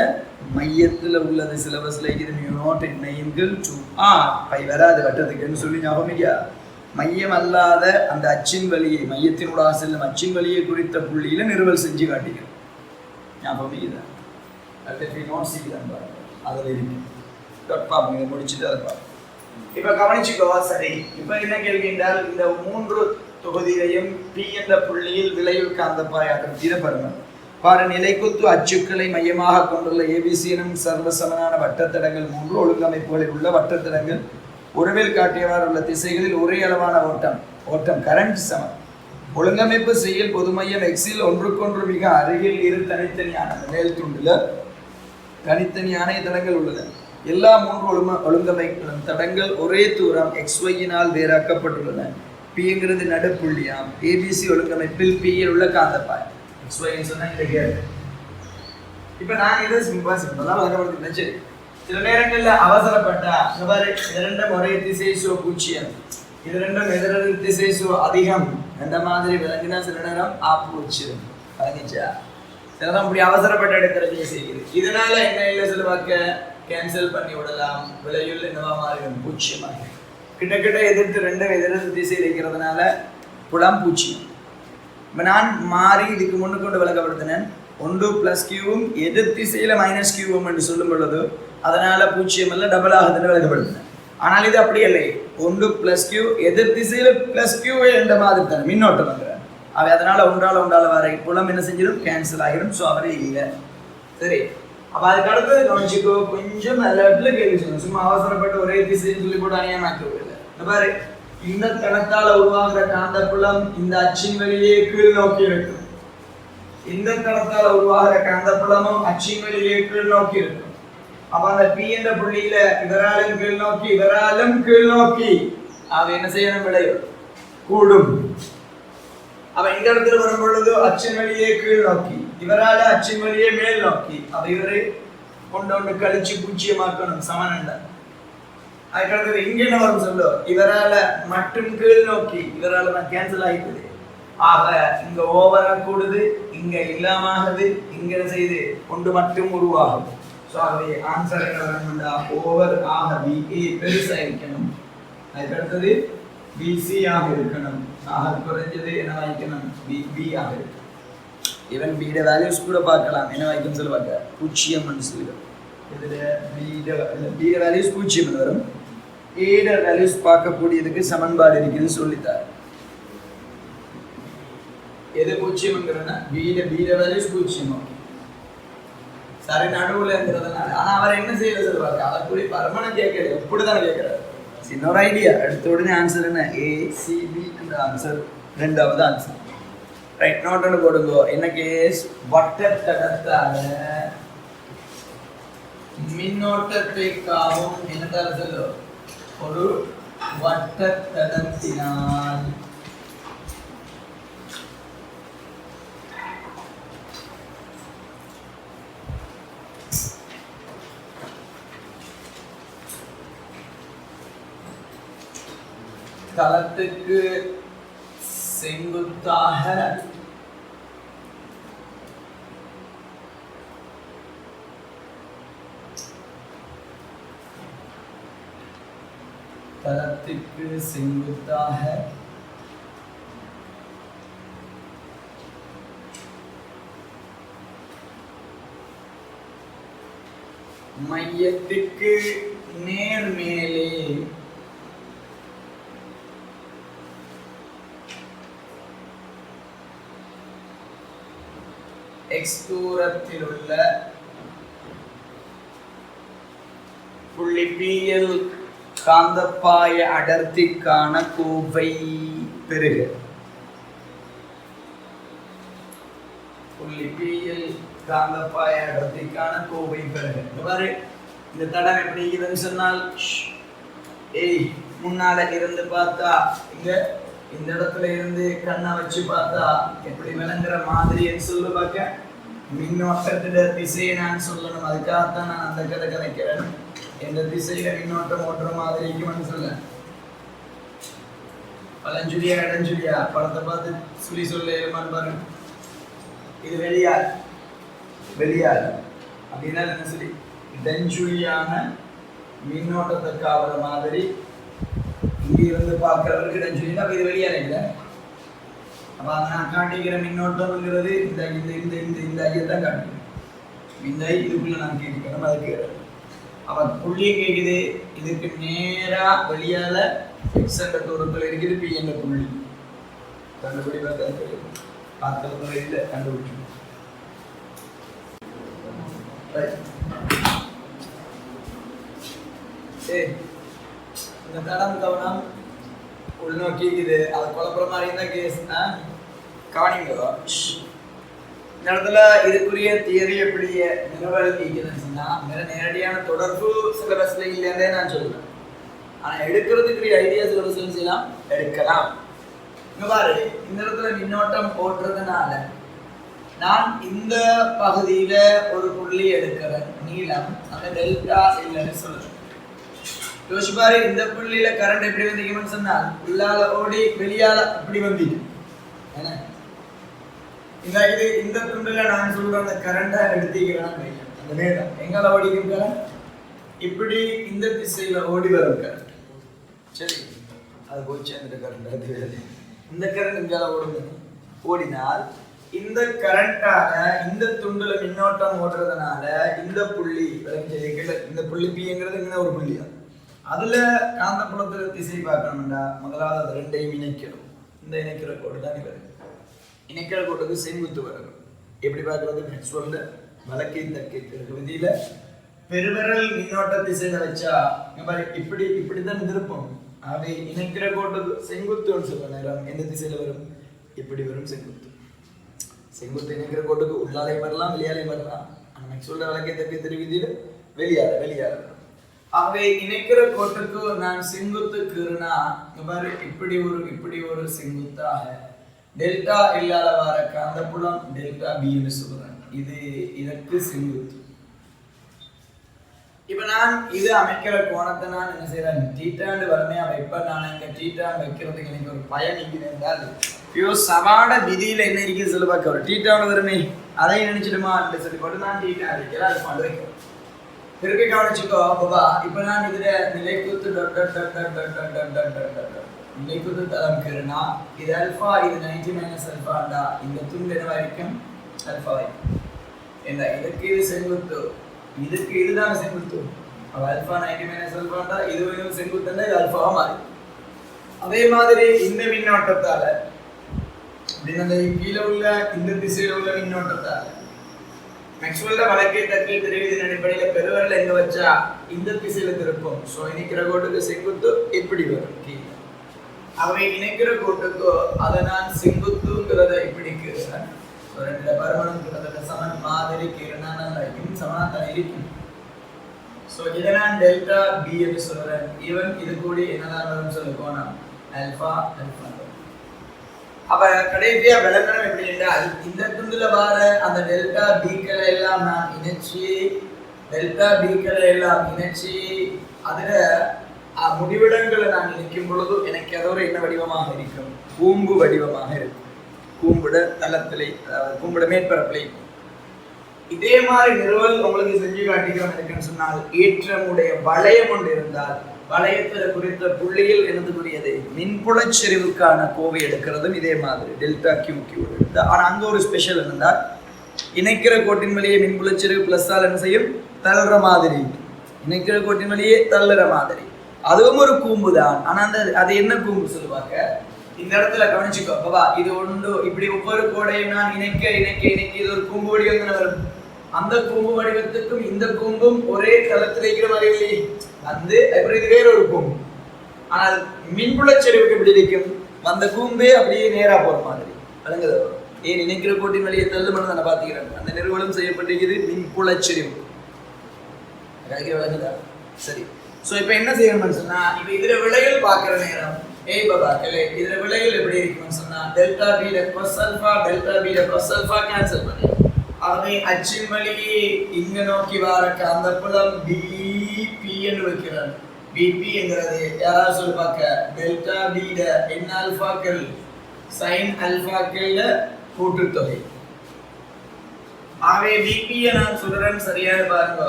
மையத்துல உள்ளது சிலபஸ்ல இருக்குது. நியூ நோட் இன்கள் டு பை வராது வட்டத்துக்குன்னு சொல்லி ஞாபகமில்லையா? மையம் அல்லாத அந்த அச்சின் வழியை, மையத்தினோட செல்லும் அச்சின் வழியை குறித்த புள்ளியில நிறுவல் செஞ்சு காட்டிக்கிறேன். ஞாபகம் அதில் இருக்கு. இதை முடிச்சுட்டு அதை பார்ப்போம். இப்ப கவனிச்சுக்கோ. சரி, இப்ப என்ன கேள்வி என்றால், இந்த 3 தொகுதியிலையும் பி என்ற புள்ளியில் விளைவு காந்தப்பாய் அடர்த்தியை பாருங்க. பாரு, நிலைக்குத்து அச்சுக்களை மையமாக கொண்டுள்ள ஏபிசி எனும் சர்வசமனான வட்டத்தடங்கள் 3 ஒழுங்கமைப்புகளில் உள்ள வட்டத்தடங்கள் உறவில் காட்டியவாறு உள்ள திசைகளில் ஒரே அளவான ஓட்டம் கரண்ட் சமம். ஒழுங்கமைப்பு செய்யல் பொது மையம் எக்ஸில் ஒன்றுக்கொன்று மிக அருகில் இரு தனித்தனியான மேல் துண்டுல தனித்தனியான தடங்கள் உள்ளன. எல்லா 3 ஒழுங்கமைப்புகளும் தடங்கள் ஒரே தூரம் XYயினால் வேறாக்கப்பட்டுள்ளன. பிங்கிறது நடுப்புள்ளியாம். ஏபிசி ஒழுங்கமைப்பில் பியில் உள்ள காந்தப்பாய் XY சொன்னா இந்த கேர். இப்ப நான் இதை சிம்பிளா வழங்கப்படுத்தினேன். சரி, சில நேரங்கள்ல அவசரப்பட்டா இரண்டும் ஒரே திசை சோ 0, இது ரெண்டும் எதிரெதிர் திசை சோ அதிகம் என்ற மாதிரி விளங்கினா சில நேரம் ஆப்பு வச்சு வழங்கிச்சா. சில நேரம் அப்படி அவசரப்பட்ட எடுக்கிறதே செய்யுது. இதனால என்ன இல்லை, சில வாக்க கேன்சல் பண்ணி விடலாம். விலையுள்ள என்னவா மாறிடும், 0. கிட்ட எதிர்த்து ரெண்டும் எதிரெதிர் திசையில் இருக்கிறதுனால புலம் 0. இப்ப நான் மாறி இதுக்கு முன்னு கொண்டு விளக்கப்படுத்தினேன். 1 + Qவும் எதிர் திசையில -Qவும் என்று சொல்லும் பொழுது அதனால 0 அல்ல டபுள் ஆகுதுன்னு விளக்கப்படுத்தினேன். ஆனால் இது அப்படி இல்லை. 1 + Q எதிர் திசையில +Q என்ற மாதிரி தானே மின்னோட்டம் வந்து அவை, அதனால ஒன்றால வர புலம் என்ன செஞ்சிடும், கேன்சல் ஆகிடும். ஸோ அவரே இல்லை. சரி, அப்ப அதுக்கு அடுத்தது கவனிச்சுக்கோ. கொஞ்சம் நல்ல கேள்வி சொல்லணும். சும்மா அவசரப்பட்டு ஒரே திசைன்னு சொல்லி போட்டு அநியமாக்க இல்லை. பாரு, இந்த தளத்தால உருவாகிற காந்த புலம் இந்த அச்சின் வழியே கீழ் நோக்கி இருக்கும். இந்த தளத்தால உருவாகிற காந்த புலமும் அச்சின் வழியே கீழ் நோக்கி இருக்கும். அப்ப அந்த பி என்ற புள்ளியில இவராலும் கீழ் நோக்கி இவராலும் கீழ் நோக்கி அது என்ன செய்யணும், விளைவு கூடும். அவ இந்த இடத்துல வரும் பொழுது அச்சின் வழியே கீழ் நோக்கி, இவரால அச்சின் வழியே மேல் நோக்கி. அப்ப இவரை கொண்டு கழிச்சு 0 சமன். அதுக்கடுத்தது இங்க என்ன வரும் சொல்லு, இவரால மட்டும் கீழ் நோக்கி, இவரால தான் கேன்சல் ஆகிடுது. ஆக இங்க ஓவரா கூடுது, இங்க இல்லாமது, இங்க செய்து கொண்டு மட்டும் உருவாகும். ஸோ ஆகவே ஆன்சர் என்ன வரணும்டா, ஓவர் ஆக VA பெருசா இருக்கணும். அதுக்கடுத்தது BC ஆக இருக்கணும். ஆக குறைஞ்சது என்ன வைக்கணும், BB ஆக இருக்கணும். ஈவன் B ட வேல்யூஸ் கூட பார்க்கலாம். என்ன வைக்கணும் சொல்லுவாங்க, 0 சொல்லுவோம். இதுல B ட வேல்யூஸ் 0 வரும். A ட வேல்யூஸ் பார்க்கக்கூடியதுக்கு சமன்பாடு இருக்குன்னு சொல்லித்தார். எது 0ங்கிறதுனா B ட வேல்யூஸ் 0. சரி, நடுவுல இருக்கிறதுனால. ஆனா அவர் என்ன செய்யல சொல்லுவாங்க, அதை கூட பர்மனன்ட் கேட்கல, எப்படிதான் கேட்கிறாரு. சின்ன ஒரு ஐடியா. அடுத்த உடனே ஆன்சர் என்ன, ACB என்ற ஆன்சர் ரெண்டாவது ஆன்சர். ரைட், நோட் போடுங்க. என்ன கேஸ், வட்டத்தடத்தால மின்னோட்டத்தை காவும் என்னதால சொல்லு, ஒரு வட்டத்தடத்தினால் தளத்துக்கு செங்குத்தாக மையத்துக்கு நேர்மேலே x தூரத்தில் உள்ள புள்ளி பியில் காந்தப்பாய அடர்த்திக்கான கோவை பெறுக. புள்ளி பியில் காந்தப்பாய அடர்த்திக்கான கோவை பெறுக. இவ்வாறு இந்த தடம் எப்படி இருக்குதுன்னு சொன்னால், முன்னால இருந்து பார்த்தா இங்க இந்த இடத்துல இருந்து கண்ணை வச்சு பார்த்தா எப்படி விளங்குற மாதிரி சொல்லு பார்க்க. மின்னோட்டத்திட திசையை நான் சொல்லணும், அதுக்காகத்தான் நான் அந்த கதை கதைக்கிறேன். எந்த திசையில மின்னோட்டம் ஓட்டுற மாதிரி இருக்கும்னு சொல்ல. பழஞ்சுலியா இடஞ்சுலியா படத்தை பார்த்து சுழி சொல்ல பாருங்க. இது வெளியார் வெளியார் அப்படின்னா என்ன சொல்லி இடஞ்சுலியான மின்னோட்டத்தை காவற மாதிரி இங்க இருந்து பார்க்கறவருக்கு இடஞ்சுலியா. அப்ப இது வெளியார் இல்லை. அப்ப நான் காட்டிக்கிற மின்னோட்டம்ங்கிறது இந்த இந்த இந்த இந்த இந்த ஐயத்தான் காட்டுறேன். இந்த இதுக்குள்ள நான் கேட்கிறேன், அது கேட்கிறேன். அவ புள்ளி கேக்குது, இதுக்கு நேரா வெளியால எக்ஸ் என்ற தூரத்துல இருக்குது பி என்ற புள்ளி. கண்டுபிடி பார்த்தா இல்லை கண்டுபிடிச்சு. இந்த தடம் கவனம் உள்நோக்கிக்குது, அது குழப்பற மாதிரி இருந்தா கேஸ் கவனிங்க. இந்த இடத்துல இதுக்குரிய தியரி எப்படிய நிறுவல் நீக்குதுன்னா நேரடியான தொடர்பு சிலபஸ்ல இல்லைன்னே நான் சொல்லுவேன். ஆனா எடுக்கிறதுக்குரிய ஐடியாஸ் ஒரு செய்யலாம், எடுக்கலாம். இங்க பாரு, இந்த இடத்துல மின்னோட்டம் போடுறதுனால நான் இந்த பகுதியில ஒரு புள்ளி எடுக்கிறேன், நீளம் அந்த டெல்டா இல்லைன்னு சொல்றேன். யோசிச்சு பாரு, இந்த புள்ளியில கரண்ட் எப்படி வந்தீங்கன்னு சொன்னால் உள்ளால ஓடி வெளியால இப்படி வந்தீங்க. இந்த துண்டுல நான் சொல்ற அந்த கரண்டை எடுத்துக்கிறேன். அந்த நேரம் எங்கால ஓடிக்கிற இப்படி இந்த திசையில ஓடி வரும் கரண்ட். சரி, அது போய் சேர்ந்துட்டு கரண்ட் அது இந்த கரண்ட் எங்கால ஓடினால் இந்த கரண்டால இந்த துண்டுல மின்னோட்டம் ஓடுறதுனால இந்த புள்ளி இந்த புள்ளி பிங்கிறது இங்க ஒரு புள்ளியா. அதுல காந்தப்புலத்துல திசை பார்க்கணும்டா முதலாவது அது ரெண்டையும் இணைக்கணும். இந்த இணைக்கிற கோடு தான் வருது. இணைக்கிற கோட்டுக்கு செங்குத்து வரணும். எப்படி பார்க்கறது? மேக்ஸ்வெல்ல வலக்கை தக்கை விதியில பெருவிரல் மின்னோட்ட திசையில வச்சா இப்படி இப்படிதான் திருப்பம். அவை இணைக்கிற கோட்டுக்கு செங்குத்துன்னு சொல்ற நேரம் எந்த திசையில வரும்? இப்படி வரும் செங்குத்து. செங்குத்து இணைக்கிற கோட்டுக்கு உள்ளாலையும் வரலாம், வெளியாலையும் வரலாம். ஆனா மேக்ஸ்வெல்ல வலக்கை தக்கை விதியில வெளியால அவை இணைக்கிற கோட்டுக்கு நான் செங்குத்து கீறுனா இப்படி ஒரு செங்குத்தாக டெல்டா இல்லாத வர காந்தப்புலம் டெல்டா பின்னு சொல்றேன். இது இதற்கு செங்குத்து. இப்ப நான் இது அமைக்கிற கோணத்தை நான் என்ன செய்யறேன்? தீட்டாண்டு வரமே வைப்ப. நான் இங்க தீட்டாண்டு வைக்கிறதுக்கு எனக்கு ஒரு பயம் இருந்தால் சவாட விதியில என்ன இருக்குது சொல்லி பார்க்க ஒரு தீட்டாண்டு வருமே அதை நினைச்சிடுமா சொல்லி போட்டு நான் தீட்டா வைக்கிறேன். அது பண்ண வைக்கிறேன். திருப்பி கவனிச்சுக்கோ பாபா. இப்ப நான் இதுல நிலைக்குத்து நிலைக்குத்து தளம் கீறுனா இது அல்பா, இது 90 மைனஸ் அல்பாண்டா. இந்த துண்டு என்னவாயிருக்கும்? அல்பா ஆயிருக்கும். என்ன இதுக்கு இது செங்குத்து, இதுக்கு இதுதான் செங்குத்து. அல்பா 90 மைனஸ் அல்பாண்டா, இது செங்குத்துன்னா இது அல்பாவா மாறி. அதே மாதிரி இந்த மின்னோட்டத்தால அப்படின்னு கீழே உள்ள இந்த திசையில உள்ள மின்னோட்டத்தால மேக்ஸ்வெல்ல வலக்கை தக்கை தெரிவிதின் அடிப்படையில பெருவரல எங்க வச்சா இந்த திசையில திருப்பம். ஸோ இணைக்கிற கோட்டுக்கு செங்குத்து இப்படி வரும் கீழே. அவை இணைக்கிற கோட்டுக்கோ அதை நான் செங்குத்துங்கிறத இப்படி கீறுறேன். ரெண்டு பருமனுங்கிறத சமன் மாதிரி கீறுனா இருக்கும், சமனாத்தான் இருக்கும். ஸோ இதை நான் டெல்டா பி என்று சொல்றேன். ஈவன் இது கூடி என்னதான் வரும் சொல்லு கோணம் அல்பா அல்பா. அப்ப கடைசியா விளக்கணம் எப்படி என்றால் இந்த துண்டுல வர அந்த டெல்டா பீக்களை எல்லாம் நான் இணைச்சி அதுல முடிவிடங்களை நான் இணைக்கும் பொழுது எனக்கு அதோட என்ன வடிவமாக இருக்கும்? கூம்பு வடிவமாக இருக்கும். கூம்புட தளத்திலே, அதாவது கூம்புட மேற்பரப்பிலே. இதே மாதிரி நிறுவல் உங்களுக்கு செஞ்சு காட்டிக்கிறோம் இருக்குன்னு சொன்னால் ஏற்றமுடைய வளையம் ஒன்று இருந்தால் வளையத்தில் குறித்த புள்ளியில் எழுதக்கூடியது மின்புலச் செறிவுக்கான கோவை எடுக்கிறதும் இதே மாதிரி டெல்டா கியூ எடுத்து. ஆனால் அங்கே ஒரு ஸ்பெஷல் இருந்தால் இணைக்கிற கோட்டின் வழியே மின்புலச் செறிவு பிளஸ்ஸால் என்ன செய்யும்? தள்ளுற மாதிரி. இணைக்கிற கோட்டின் வழியே தள்ளுற மாதிரி. அதுவும் ஒரு கூம்பு தான். ஆனால் அது என்ன கூம்பு சொல்லுவாங்க? இந்த இடத்துல கவனிச்சுக்கோ பாபா. இது ஒன்று இப்படி ஒவ்வொரு கோடையும் நான் இணைக்க இது ஒரு கூம்பு வடிவம் வரும். அந்த கூம்பு வடிவத்துக்கும் இந்த கூம்பும் ஒரே தளத்தில் இருக்கிற மாதிரி இல்லையே. வந்து அப்புறம் இது வேற ஒரு கூம்பு. ஆனால் மின்புலச் செறிவுக்கு எப்படி இருக்கும்? அந்த கூம்பே அப்படியே நேரா போற மாதிரி விளங்குதா? ஏன் நினைக்கிற கோட்டின் வழியை தள்ளுமனு தானே பாத்தீங்கன்னா அந்த நிறுவனம் செய்யப்பட்டிருக்குது மின்புலச் செறிவு. விளங்குதா? சரி. சோ இப்ப என்ன செய்யணும்னு சொன்னா இப்ப இதுல விலைகள் பாக்குற நேரம் பாபாக்களே இதுல விலைகள் எப்படி இருக்குன்னு சொன்னா delta P plus alpha delta P plus alpha cancel பண்ணி அவனை அச்சின் வழியே இங்க நோக்கி வர காந்தப்புலம் பிபி என்று வைக்கிறார். பிபி என்கிறது யாராவது சொல்லி பார்க்க டெல்டா பி என் ஆல்பாக்கள் சைன் ஆல்பாக்கள் கூட்டுத்தொகை. ஆகவே பிபி நான் சொல்றேன் சரியா பாருங்க.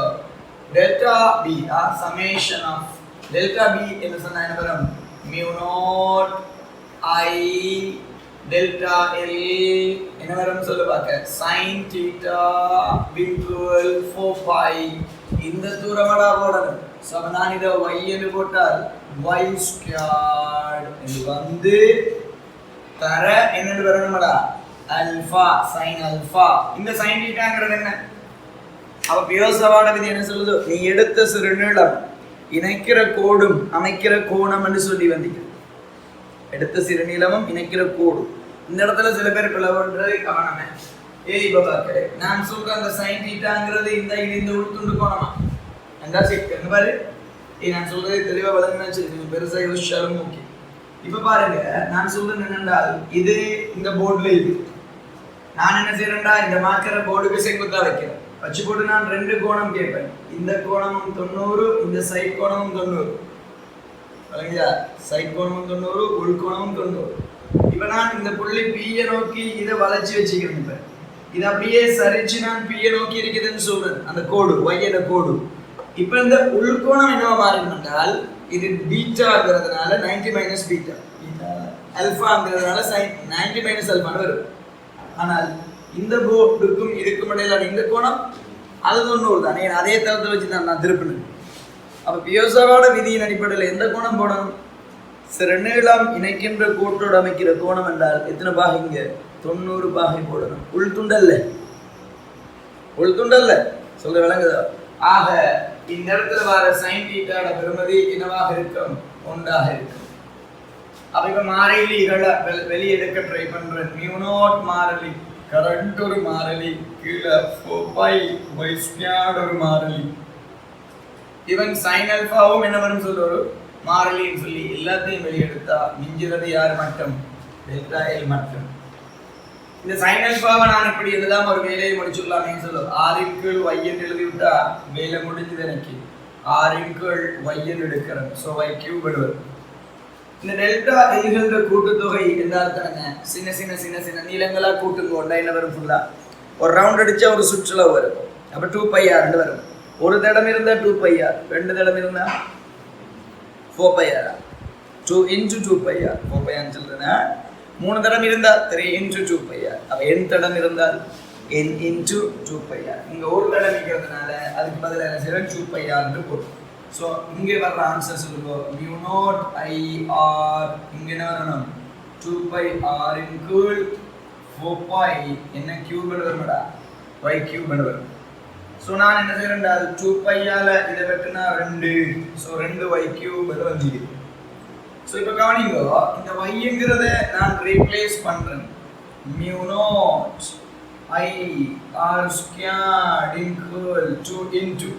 Delta P summation of delta P என்று சொன்னா என்ன வரும்? mu naught I delta L என்ன வரும் சொல்ல பாக்க sin theta equal 4 pi இந்த தூரமடா போடணும். சோ அப்ப நான் இத y என்று போட்டால் y squared இது வந்து தர என்னன்னு வரணும்டா alpha sin alpha. இந்த sin thetaங்கிறது என்ன? அப்ப பியோசவான விதி என்ன சொல்லுது? நீ எடுத்த சிறு நீளம் இணைக்கிற கோடும் அமைக்கிற கோணம் என்று சொல்லி வந்தீங்க. எடுத்த சிறு நீளமும் இணைக்கிற கோடும். இந்த இடத்துல சில பேர் பிளவுன்றது கவனமே. பாபாக்களே நான் சொல்ற அந்த சைன் தீட்டாங்கிறது இந்த உள்துண்டு கோணமா என்ன பாரு. நான் சொல்றது தெளிவா வழங்கினா சரி பெருசா யோசிச்சாலும் ஓகே. இப்ப பாருங்க நான் சொல்றது என்னென்றால் இது இந்த போர்டுல இது நான் என்ன செய்யறேன்டா இந்த மார்க்கர போர்டுக்கு செங்குத்தா வைக்கிறேன். வச்சு போட்டு நான் ரெண்டு கோணம் கேட்பேன். இந்த கோணமும் 90 இந்த சைட் கோணமும் 90. சரிங்களா? சைட் கோணமும் 90 உள் கோணமும் 90. இப்போ நான் இந்த புள்ளி P-யை நோக்கி இதை வளைச்சி வச்சுக்கிறேன். இப்போ இது அப்படியே சரிச்சு நான் P-யை நோக்கி இருக்குதுன்னு சொல்றேன். அந்த கோடு Y-யோட கோடு. இப்போ இந்த உள் கோணம் என்னவா மாறினால் இது பீட்டாங்கிறதுனால 90 மைனஸ் பீட்டா ஆல்பாங்கிறதுனால sin 90 மைனஸ் ஆல்பான்னு வரும். ஆனால் இந்த போர்டுக்கும் இதுக்கும் இடையிலான இந்த கோணம் அது 90 தானே. அதே தளத்தை வச்சு தான் நான் திருப்பினேன். அப்ப பியோசாவோட விதியின் அடிப்படையில் எந்த கோணம் போடணும்? சிறு நீளம் இணைக்கின்ற கோட்டோடு அமைக்கிற கோணம் என்றால் எத்தனை பாகைங்க? 90 பாகை போடணும். உள்துண்டல்ல சொல்ல விளங்குதா? ஆக இந்த இடத்துல வர sin தீட்டாட பெறுமதி என்னவாக இருக்கும்? 1 இருக்கும். அப்ப இப்ப மாறிலிகளை வெளியெடுக்க ட்ரை பண்றேன். mu naught மாறிலி, கரண்ட் ஒரு மாறிலி, கீழே 4 pi y squared ஒரு மாறிலி, ஈவன் sin alphaவும் என்ன வரும் சொல்ல ஒரு மாறிலின்னு சொல்லி எல்லாத்தையும் வெளியெடுத்தா மிஞ்சுறது யார் மட்டும்? டெல்டா எல் மட்டும். இந்த sin alphaவை நான் இப்படி எழுதாம ஒரு வேலையை முடிச்சுடலாமே சொல்லுவோம். r ன் கீழ் y என்று எழுதிவிட்டா வேலை முடிஞ்சது. எனக்கு r ன் கீழ் y என்று எடுக்கிறேன். ஸோ y கியூப் வரும். இந்த டெல்டா எல்கின்ற கூட்டுத்தொகை என்ன? சின்ன சின்ன சின்ன சின்ன நீளங்களா கூட்டுங்கோண்டா என்ன வரும்? ஃபுல்லா ஒரு ரவுண்ட் அடிச்சா ஒரு சுற்றுலா வரும். அப்ப 2 pi r வரும். ஒரு தடம் இருந்தா 2 pi r, ரெண்டு தடம் இருந்தா 4 pi r. 2 into 2 pi r 4 pi r சொல்றேன்னா மூணு தடம் இருந்தா 3 into 2 pi r. அப்ப n தடம் இருந்தால் n into 2 pi r. இங்க ஒரு தடம் இருக்கிறதுனால அதுக்கு பதிலா என்ன செய்யறோம்? 2 pi r ன்னு போடுறோம். So இங்கே வர்ற ஆன்சர் சொல்லுங்க. mu naught I r இங்க என்ன வரணும்? 2 pi r in கீழ் 4 pi என்ன கியூப் வரும்டா? y கியூப் வரும். சோ நான் என்ன செய்றேன்டா 2 pi ஆல இத வெட்டினா 2. சோ 2 y கியூப் வந்துது. சோ இப்போ கவனிங்க இந்த y-ங்கறத நான் ரீப்ளேஸ் பண்றேன். mu naught I r squared in கீழ் 2 into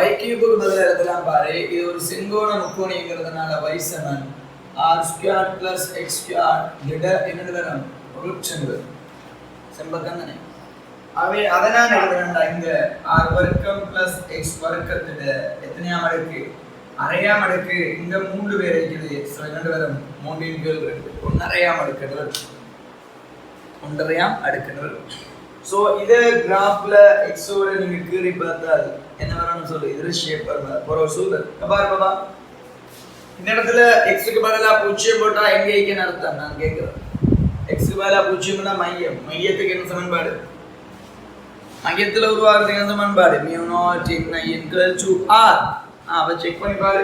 y கியூபுக்கு பதிலா எழுதலாம் பாரு. இது ஒரு செங்கோண முக்கோணிங்கிறதுனால y சமன் r squared plus x squared திட என்னது வரும்? ரூட் செம்பக்கம் தானே. அவை அதனால எழுதுறேன்டா இங்க r வர்க்கம் plus x வர்க்கத்திட எத்தனையாம் அடுக்கு? அரையாம் அடுக்கு. இந்த மூன்று பேர் இருக்குது. சோ என்னது வரும்? 3 ன் கீழ் 2 ஒன்றரையாம் அடுக்கு வரும். ஒன்றரையாம் அடுக்கு வரும். சோ இத கிராஃப்ல x ஓட நீங்க கீறி பார்த்தால் என்ன வரணும்னு சொல்லு. இது ஷேப் வர சூழல் பாரு பாபா. இந்த இடத்துல x க்கு பதிலா 0 போட்டா எங்க இருக்குன்னு அர்த்தம் நான் கேக்குறேன். x க்கு பதிலா 0னா மையம். மையத்துக்கு என்ன சமன்பாடு? மையத்துல உருவாகுறதுக்கு என்ன சமன்பாடு? mu naught in equal to r. அப்ப செக் பண்ணி பாரு.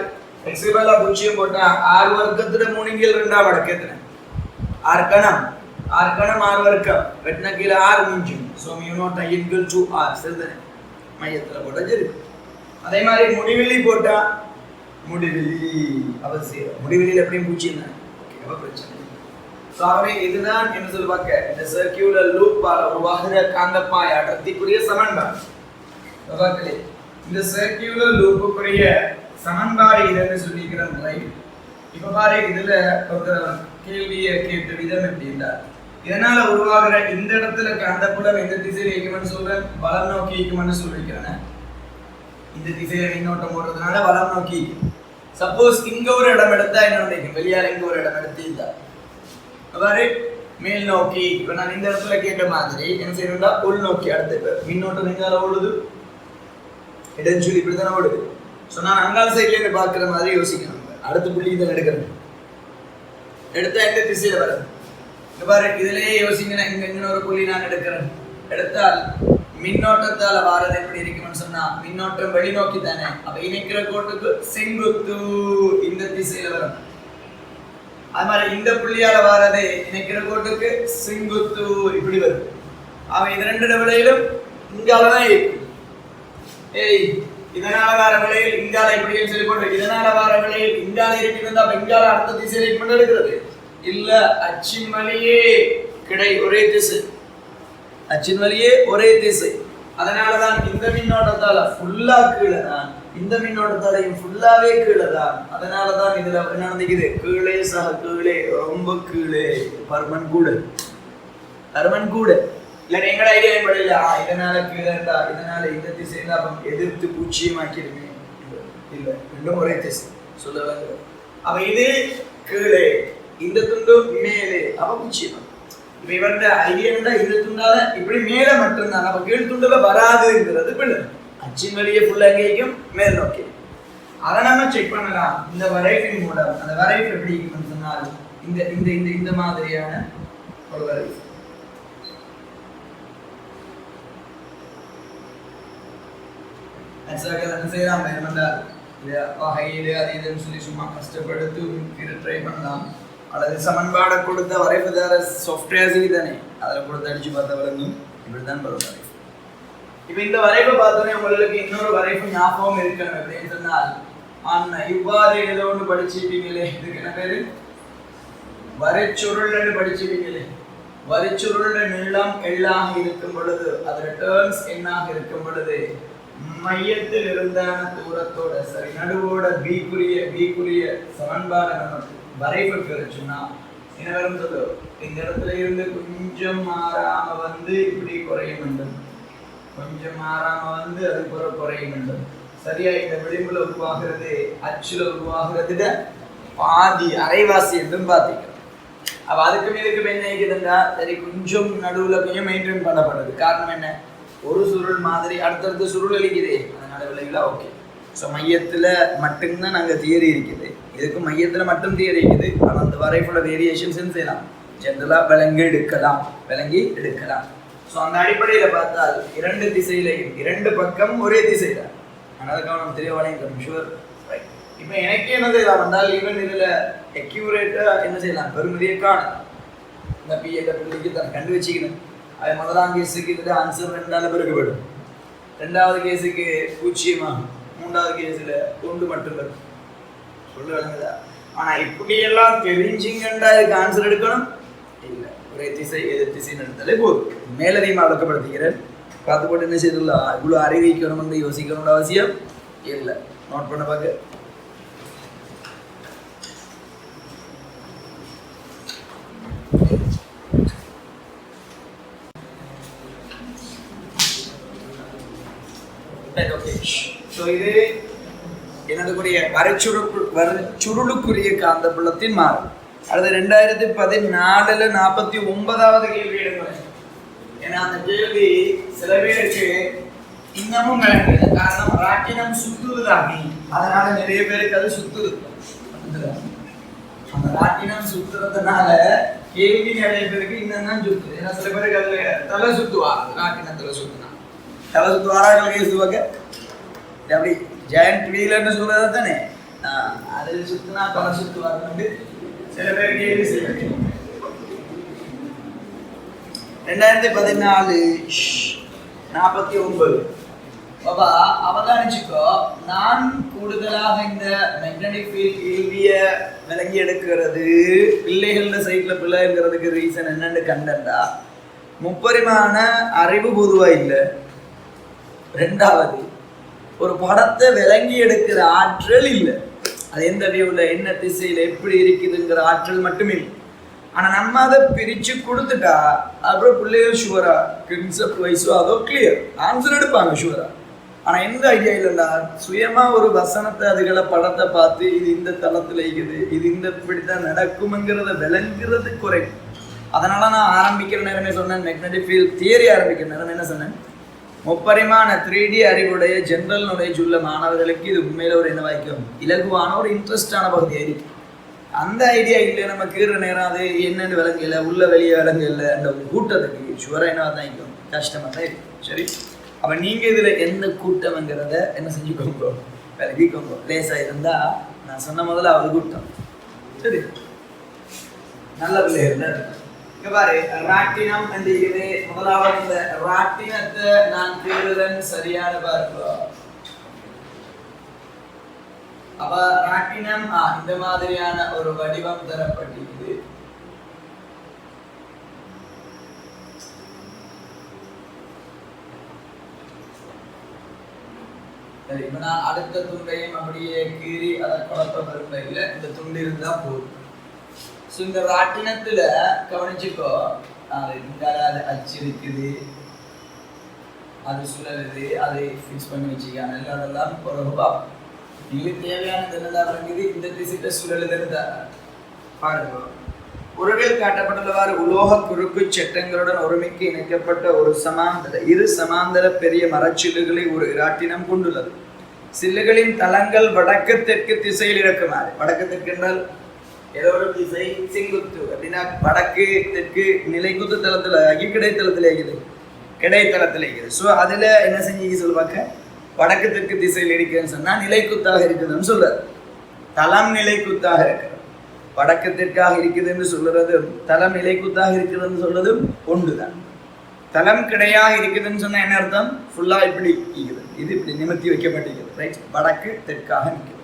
x க்கு பதிலா 0 போட்டா r வர்க்கத்துல 3 கீழ் 2 மடக்கு எத்தனை? r கணம் r வர்க்கம் வெட்டின கீழ r மிஞ்சும். So mu naught i equal to r சரிதானே? மையத்துல போட்டா சரி. அதே மாதிரி முடிவெளி போட்டா முடிவெளி அவசியம். முடிவெளியில் எப்படியும் பூச்சி என்ன பிரச்சனை. ஆகவே இதுதான் என்ன சொல்லுவாங்க, இந்த சர்க்குலர் லூப்பால உருவாகிற காந்தப்பாய் அடர்த்திக்குரிய சமன்பாடு. இந்த சர்க்குலர் லூப்புக்குரிய சமன்பாடு இதுன்னு சொல்லிக்கிறேன். இப்ப பாரு, இதுல ஒரு கேள்வியை கேட்ட விதம் எப்படின்னா, இதனால உருவாகிற இந்த இடத்துல காந்தப்புலம் எந்த திசையில இருக்கும்னு சொல்றேன், வலம் நோக்கி இருக்கும்னு சொல்லிக்கிறேன். இந்த திசையில மின்னோட்டம் ஓடுறதுனால வலம் நோக்கி. சப்போஸ் இங்க ஒரு இடம் எடுத்தா என்ன நினைக்கும், வெளியால இங்க ஒரு இடம் எடுத்து இருந்தா அவ்வாறு மேல் நோக்கி. இப்ப நான் இந்த இடத்துல கேட்ட மாதிரி என்ன செய்யணும்டா, உள் நோக்கி. அடுத்து மின்னோட்டம் எங்கால ஓடுது, இடஞ்சொலி இப்படித்தானே ஓடுது. ஸோ நான் அங்கால சைட்ல இருந்து பார்க்குற மாதிரி யோசிக்கணும். அடுத்த புள்ளி இதை எடுக்கிறேன், எடுத்தா எந்த திசையில வருது பாரு. இதுலயே யோசிங்கன்னா இங்க ஒரு புள்ளி நான் எடுக்கிறேன், எடுத்தால் மின்னோட்டத்தால வாரது எப்படி இருக்கும்னு சொன்னா மின்னோட்டம் வெளிநோக்கி தானே. அப்ப இணைக்கிற கோட்டுக்கு செங்குத்து இந்த திசையில வரும். அது மாதிரி இந்த புள்ளியால வாரது இணைக்கிற கோட்டுக்கு செங்குத்து இப்படி வரும். அவன் இது ரெண்டு விலையிலும் இங்காலதான் இருக்கும். இதனால வார விலையில் இங்கால இப்படின்னு சொல்லி போட்டு இதனால வார விலையில் இங்கால இருக்கிறது. அப்ப இங்கால அடுத்த திசையில இப்படி எடுக்கிறது இல்ல, அச்சின் வழியே கிடை ஒரே திசை, அச்சின் வழியே ஒரே திசை. அதனாலதான் இந்த மின்னோட்டத்தால ஃபுல்லா கீழே தான், இந்த மின்னோட்டத்தாலையும் ஃபுல்லாவே கீழே தான். அதனாலதான் இதுல என்ன நடந்துக்குது, கீழே சக கீழே ரொம்ப கீழே பர்மன் கூட பர்மன் கூட இல்ல. எங்கட ஐடியா படையில இதனால கீழே இருந்தா இதனால இந்த திசை இருந்தா அப்ப எதிர்த்து பூச்சியமாக்கிருமே இல்ல, ரெண்டும் ஒரே திசை சொல்லுவாங்க. அவ இது கீழே, இந்த துண்டு மேலே, அவ பூச்சியம். இப்ப இவருடைய ஐடியா இருந்தா இந்த துண்டால இப்படி மேல மட்டும்தான், அப்ப கீழ் துண்டுல வராதுங்கிறது பிள்ளை. அச்சின் வழியே ஃபுல்லா எங்கேயும் மேல் நோக்கி. அதை நம்ம செக் பண்ணலாம் இந்த வரைவின் மூலம். அந்த வரைவு எப்படி இருக்குன்னு சொன்னால் இந்த இந்த இந்த இந்த மாதிரியான ஒரு வரைவு. என்ன செய்யலாம் வகையிலே அது இதுன்னு சொல்லி சும்மா கஷ்டப்படுத்து ட்ரை பண்ணலாம். அல்லது சமன்பாடை கொடுத்த வரைவுதார சாஃப்ட்வேர்ஸ் தானே, அதில் கொடுத்து அடிச்சு பார்த்த வரைக்கும் இப்படிதான் வரும் வரைவு. இப்போ இந்த வரைவை பார்த்தோன்னே உங்களுக்கு இன்னொரு வரைவு ஞாபகம் இருக்கணும். அப்படின்னு சொன்னால் இவ்வாறு ஏதோ ஒன்று படிச்சுப்பீங்களே, இதுக்கு என்ன பேரு, வரைச்சுருள்னு படிச்சுப்பீங்களே. வரைச்சுருள் நீளம் எள்ளாக இருக்கும் பொழுது அதோட டேர்ன்ஸ் எண்ணாக இருக்கும் பொழுது மையத்தில் இருந்தான தூரத்தோட சரி நடுவோட பீக்குரிய சமன்பாடு நமக்கு வரைவு கிடைச்சுன்னா என்ன வரும் சொல்லு, இந்த இடத்துல இருந்து கொஞ்சம் மாறாம வந்து இப்படி குறைய வேண்டும், கொஞ்சம் மாறாம வந்து அது குறைய வேண்டும். சரியா இந்த விளிம்புல உருவாகிறது அச்சுல உருவாகிறதுல பாதி அரைவாசி என்றும் பார்த்திக்கிறோம். அப்ப அதுக்கும் இதுக்கும் என்ன இருக்குதுன்னா சரி கொஞ்சம் நடுவுல கொஞ்சம் மெயின்டைன் பண்ணப்படுது. காரணம் என்ன, ஒரு சுருள் மாதிரி அடுத்தடுத்து சுருள் அளிக்குது, அதனால விளைவுல ஓகே. ஸோ மையத்துல மட்டும்தான் நாங்கள் தியரி இருக்குது, இதுக்கு மையத்துல மட்டும் தியரி இருக்குது. ஆனால் அந்த வரைபட வேரியேஷன்ஸ் செய்யலாம், ஜென்ரலாக விளங்கி எடுக்கலாம். ஸோ அந்த அடிப்படையில் பார்த்தால் இரண்டு திசையிலையும் இரண்டு பக்கம் ஒரே திசையில, அதனால கவனம் தெரியவாளையும் ஷுவர். இப்போ எனக்கு என்ன செய்யலாம் வந்தால் ஈவன் இதில் அக்யூரேட்டாக என்ன செய்யலாம், பெருமதியை காணும். இந்த பிள்ளைக்கு தான் கண்டு வச்சுக்கணும். அது முதலாம் கேஸுக்கு இதில் ஆன்சர் 2ஆல் பெருக்கப்படும், 2வது கேஸுக்கு 0, 3வது கேஸில் 1 மட்டும் வரும். சொல்ல விளங்குதா? ஆனால் இப்படியெல்லாம் தெரிஞ்சிங்கண்டா இதுக்கு ஆன்சர் எடுக்கணும் இல்லை, ஒரே திசை எதிர் திசைன்னு எடுத்தாலே போதும். மேலதிகமாக விளக்கப்படுத்துகிறேன், பார்த்து போட்டு என்ன செய்யலாம், இவ்வளோ அறிவிக்கணும் வந்து யோசிக்கணும்னு அவசியம் இல்லை. நோட் பண்ண பார்க்க இது என்னதுக்குரிய வரைச்சுருளுக்குரிய காந்தப்புலத்தின் மாறும். அடுத்து 2014 49வது கேள்வி எடுக்கிறேன். ஏன்னா அந்த கேள்வி சில பேருக்கு இன்னமும் விளங்குது. காரணம் ராட்டினம் சுத்துதாகி, அதனால நிறைய பேருக்கு அது சுத்துது. அந்த ராட்டினம் சுத்துறதுனால கேள்வி நிறைய பேருக்கு இன்னும் தான் சுத்துது. ஏன்னா சில பேருக்கு அதுல தலை சுத்துவா, ராட்டினத்துல சுத்துனா தலை சுத்துவாராக கேசுவாங்க. அப்படி ஜெயண்ட் வீலர்னு சொல்றது தானே, அதில் சுத்தினா தலை சுத்துவாங்க சில பேர் கேள்வி செய்ய. 2014 49 பாபா அவதானிச்சுக்கோ, நான் கூடுதலாக இந்த மேக்னெட்டிக் ஃபீல்ட் கேள்விய விளங்கி எடுக்கிறது பிள்ளைகள சைட்ல பிள்ளைங்கிறதுக்கு ரீசன் என்னன்னு கண்டா, முப்பரிமாண அறிவு பொதுவா இல்லை. ரெண்டாவது, ஒரு படத்தை விளங்கி எடுக்கிற ஆற்றல் இல்லை. அது எந்த வியூல என்ன திசையில எப்படி இருக்குதுங்கிற ஆற்றல் மட்டுமே இல்லை. ஆனா நம்ம அதை பிரிச்சு கொடுத்துட்டா அப்புறம் பிள்ளைகள் ஷுவரா கன்செப்ட் வைஸோ அதோ கிளியர் ஆன்சர் எடுப்பாங்க ஷுவரா. ஆனா எந்த ஐடியா இல்லைன்னா சுயமா ஒரு வசனத்தை அதுகளை படத்தை பார்த்து இது இந்த தளத்துல இருக்குது, இது இந்த இப்படித்தான் நடக்கும்ங்கிறத விளங்குறது குறைக்கும். அதனால நான் ஆரம்பிக்கிற நேரமே சொன்னேன், மேக்னெட்டிக் ஃபீல்ட் தியரி ஆரம்பிக்கிற நேரம் என்ன சொன்னேன், முப்பரிமாண 3D அறிவுடைய ஜென்ரல் நாலேஜ் உள்ள மாணவர்களுக்கு இது உண்மையில ஒரு என்ன வாய்க்கும், இலகுவான ஒரு இன்ட்ரெஸ்டான பகுதியாக இருக்கு. அந்த ஐடியா இல்லை, நம்ம கீற நேரம் அது என்னென்னு விளங்கல, உள்ள வெளியே விளங்கல, அந்த கூட்டத்துக்கு ஷுவராக என்ன தான் கஷ்டமாக தான் இருக்கு. சரி, அப்போ நீங்கள் இதில் எந்த கூட்டம்ங்கிறத என்ன செஞ்சுக்கோங்க, விலகிக்கோங்க. லேசாக இருந்தால் நான் சொன்ன முதல்ல அவர் கூட்டம். சரி, நல்ல பிள்ளைகள் இங்கே பாரு, ராட்டினம் இருக்குது. முதலாவது இந்த ராட்டினத்தை நான் கீறுதன் சரியான பார்ப்போம். அப்ப ராட்டினம் இந்த மாதிரியான ஒரு வடிவம் தரப்பட்டிருக்குது. சரி, இப்ப நான் அடுத்த துண்டையும் அப்படியே கீறி அதை குழப்ப விரும்ப இல்லை, இந்த துண்டு இருந்தா போதும். இந்த ராட்டினத்துல கவனிச்சுக்கோ, அது அச்சு இருக்குது, அது சுழலுது, அதை ஃபிக்ஸ் பண்ணி வச்சுக்கான அதெல்லாம் ஒரு ரூபாய். உங்களுக்கு தேவையானது என்னதான் இருக்குது, இந்த திசையில சுழலுதுன்னு பாருங்க. உறவில் காட்டப்பட்டுள்ளவாறு உலோக குறுக்கு சட்டங்களுடன் ஒருமிக்கு இணைக்கப்பட்ட ஒரு இரு சமாந்தர பெரிய மரச்சில்லுகளை ஒரு ராட்டினம் கொண்டுள்ளது. சில்லுகளின் தளங்கள் வடக்கு தெற்கு திசையில் இருக்குமாறு, வடக்கு தெற்கு என்றால் ஏதோ ஒரு திசை, செங்குத்து அப்படின்னா வடக்கு தெற்கு நிலைக்குத்து தளத்துல ஆகி கிடைத்தளத்துல இருக்குது, கிடைத்தளத்துல இருக்குது. ஸோ அதுல என்ன செஞ்சு சொல்லுவாங்க, வடக்கு தெற்கு திசையில் இருக்குன்னு சொன்னா நிலைக்குத்தாக இருக்குதுன்னு சொல்றாரு. தளம் நிலைக்குத்தாக இருக்கிறது, வடக்கு தெற்காக இருக்குதுன்னு சொல்றதும் தளம் நிலைக்குத்தாக இருக்குதுன்னு சொல்றதும் ஒன்றுதான். தளம் கிடையாக இருக்குதுன்னு சொன்னா என்ன அர்த்தம், ஃபுல்லா இப்படி இருக்குது, இது இப்படி நிமித்தி வைக்கப்பட்டிருக்கிறது, ரைட், வடக்கு தெற்காக நிற்கிறது.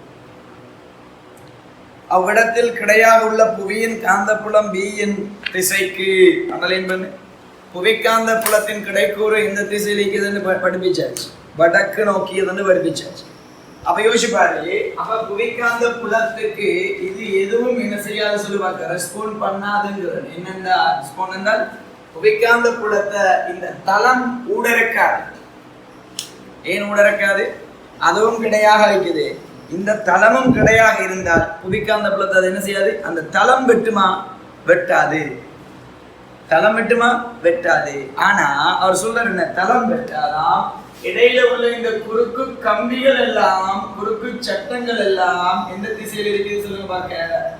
அவ்விடத்தில் கிடையாக உள்ள புவியின் காந்தப்புலம் B-யின் திசைக்கு அனலைன் பண்ணு. புவிக்காந்த புலத்தின் கிடைக்கூறு இந்த திசையில் இருக்குதுன்னு படிப்பிச்சாச்சு, வடக்கு நோக்கியதுன்னு படிப்பிச்சாச்சு. அப்ப யோசிப்பாரு, அப்ப புவிக்காந்த புலத்துக்கு இது எதுவும் என்ன செய்யாத சொல்லுவாங்க, ரெஸ்பாண்ட் பண்ணாதுங்கிறது. என்னென்னா ரெஸ்பாண்ட் என்றால் புவிக்காந்த புலத்தை இந்த தளம் ஊடறுக்காது. ஏன் ஊடறுக்காது, அதுவும் கிடையாக இருக்குது, இந்த தளமும் கிடையாக இருந்தால் புவிக்காந்த புலத்தை அது என்ன செய்யாது, அந்த தளம் வெட்டுமா, வெட்டாது. தளம் வெட்டுமா, வெட்டாது. ஆனா அவர் சொல்றாரு என்ன, தளம் வெட்டாதாம், இடையில உள்ள இந்த குறுக்கு கம்பிகள் எல்லாம், குறுக்கு சட்டங்கள் எல்லாம் எந்த திசையில் இருக்குது சொல்லுங்க பார்க்க,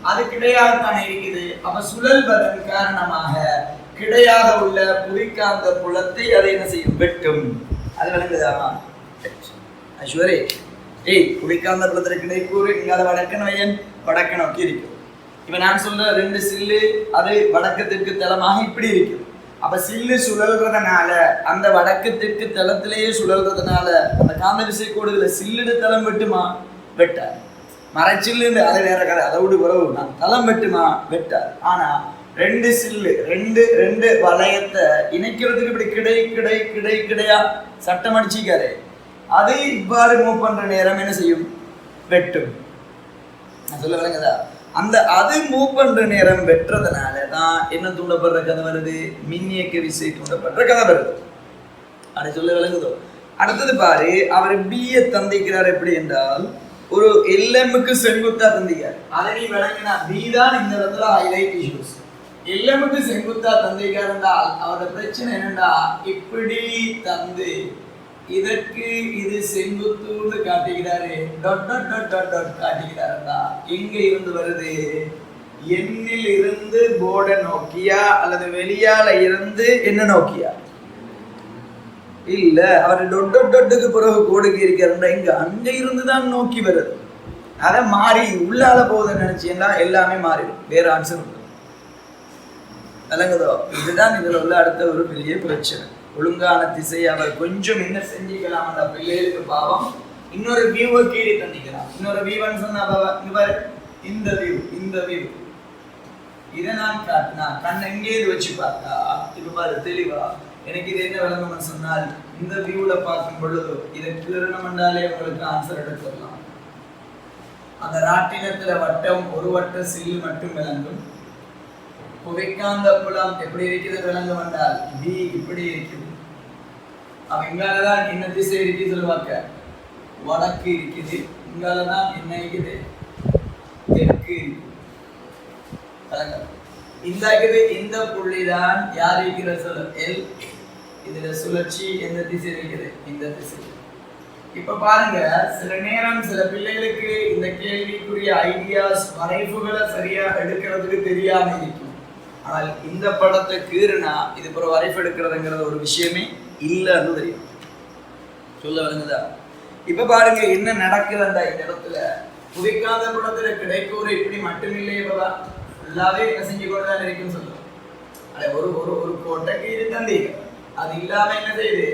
அது கிடையாகத்தானே இருக்குது. அப்ப சுழல்வதன் காரணமாக கிடையாக உள்ள புவிக்காந்த புலத்தை அதை என்ன செய்யும், வெட்டும். அது விளங்குதா ஐஸ்வரி? புவிக்காந்த புலத்துல கிடைக்கூறு இங்கால வடக்கு வயன் வடக்கு நோக்கி இருக்கு. இப்ப நான் சொல்ற ரெண்டு சில்லு அது வடக்கு தெற்கு தளமாக இப்படி இருக்குது. அப்ப சில்லு சுழல்றதுனால அந்த வடக்கு தெற்கு தளத்திலேயே சுழல்றதுனால அந்த காந்த விசை கோடுகளை சில்லுடு தளம் வெட்டுமா, வெட்டாது. மரச்சில்லுன்னு அது வேற கதை, அதை விட உறவு, நான் தளம் வெட்டுமா, வெட்டாது. ஆனா ரெண்டு சில்லு ரெண்டு வளையத்தை இணைக்கிறதுக்கு இப்படி கிடையா சட்டம் அடிச்சிக்காரு, அது இவ்வாறு மூவ் பண்ற நேரம் என்ன செய்யும், வெட்டும். நான் சொல்ல விளங்குதா, அந்த அது மூவ் பண்ற நேரம் வெட்டுறதுனால தான் என்ன தூண்டப்படுற கதை வருது, மின்னியக்க விசை தூண்டப்படுற கதை வருது. அதை சொல்ல விளங்குதோ? அடுத்தது பாரு, அவர் B-யை தந்திக்கிறார் எப்படி என்றால் ஒரு LM-க்கு செங்குத்தா தந்திக்கிறார். அதை நீ விளங்கினா B தான் இந்த இடத்துல ஹைலைட் இஷ்யூஸ். LM-க்கு செங்குத்தா தந்திக்கிறார் என்றால் அவரோட பிரச்சனை என்னண்டா, இப்படி தந்து இதற்கு இது செங்குத்தூர்னு காட்டுகிறாரு, dot dot dot dot dot காட்டுகிறாருன்னா எங்க இருந்து வருது, எண்ணில் இருந்து போர்டை நோக்கியா அல்லது வெளியால இருந்து என்ன நோக்கியா, இல்ல அவர் டொட் டாட் டாட்டுக்கு பிறகு கோடுக்கு இருக்கிறாருன்னா இங்க அங்க இருந்து தான் நோக்கி வருது. அதை மாறி உள்ளால போகுதுன்னு நினைச்சீங்கன்னா எல்லாமே மாறிடும், வேற ஆன்சர் உண்டு. விளங்குதோ? இதுதான் இதுல உள்ள அடுத்த ஒரு பெரிய பிரச்சனை. ஒழுங்கான திசை. அவர் கொஞ்சம் என்ன செஞ்சுக்கலாம் அந்த பிள்ளைகளுக்கு பாவம் இன்னொரு வியூவை கீழே தந்திக்கலாம். இன்னொரு வியூன்னு சொன்னா இந்த வியூ இதை நான் காட்டினா கண் எங்கேயும் வச்சு பார்த்தா இப்ப பாரு தெளிவா எனக்கு இது என்ன விளங்கணும்னு சொன்னால் இந்த வியூல பார்க்கும் பொழுது இதை கிரணம் என்றாலே உங்களுக்கு ஆன்சர் எடுத்துடலாம். அந்த ராட்டினத்துல வட்டம் ஒரு வட்ட சில்லு மட்டும் விளங்கும். புகைக்காந்த புலம் எப்படி இருக்கிறது விளங்கும் என்றால் பி இப்படி இருக்குது. அவ இங்காலதான் என்ன திசை இருக்கு சொல்லுவாக்க வடக்கு இருக்குது. இங்காலதான் என்ன இருக்குது தெற்கு இருக்குது. இந்த புள்ளிதான் யார் இருக்கிற சொல்ல எல். இதுல சுழற்சி எந்த திசை இருக்குது இந்த திசை. இப்ப பாருங்க சில நேரம் சில பிள்ளைகளுக்கு இந்த கேள்விக்குரிய ஐடியாஸ் வரைவுகளை சரியா எடுக்கிறதுக்கு தெரியாம இருக்கும். ஆனால் இந்த படத்தை கீறுனா இது பிற வரைவு எடுக்கிறதுங்கிறது ஒரு விஷயமே இல்லைன்னு தெரியும். சொல்ல வருங்குதா? இப்ப பாருங்க என்ன நடக்குது அந்த இடத்துல. புதைக்காத படத்துல கிடைக்கூறு இப்படி மட்டுமில்லையே பாபா ஃபுல்லாவே என்ன செஞ்சு கொண்டுதான் இருக்குன்னு சொல்லுவோம். ஒரு ஒரு ஒரு கோட்டை கீழே தந்தீங்க. அது இல்லாம என்ன செய்யுது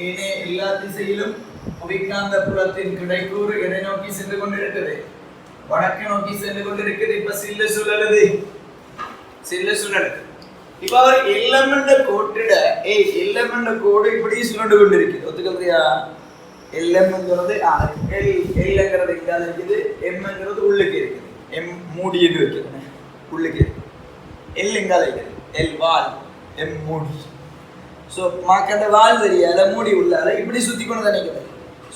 ஏனே எல்லா திசையிலும் புவிக்காந்த புலத்தின் கிடைக்கூறு எதை நோக்கி சென்று கொண்டிருக்குது வடக்கு நோக்கி சென்று கொண்டிருக்குது. இப்ப சில்ல சுழலுது. இப்ப அவர் எல்லமெண்ட கோட்டிட எல்லமெண்ட கோடு இப்படி சுழண்டு கொண்டிருக்குது. ஒத்துக்கலையா? எல்லம்ங்கிறது எல்ங்கிறது இங்க இருக்குது. எம்ங்கிறது உள்ளுக்கு இருக்குது. எம் மூடின்னு வைக்கிறது உள்ளுக்கு. எல் இங்கால இருக்குது. எல் வால் எம் மூடி. ஸோ மாக்கண்ட வால் தெரியாத மூடி உள்ளால இப்படி சுத்தி கொண்டு நினைக்கிறது.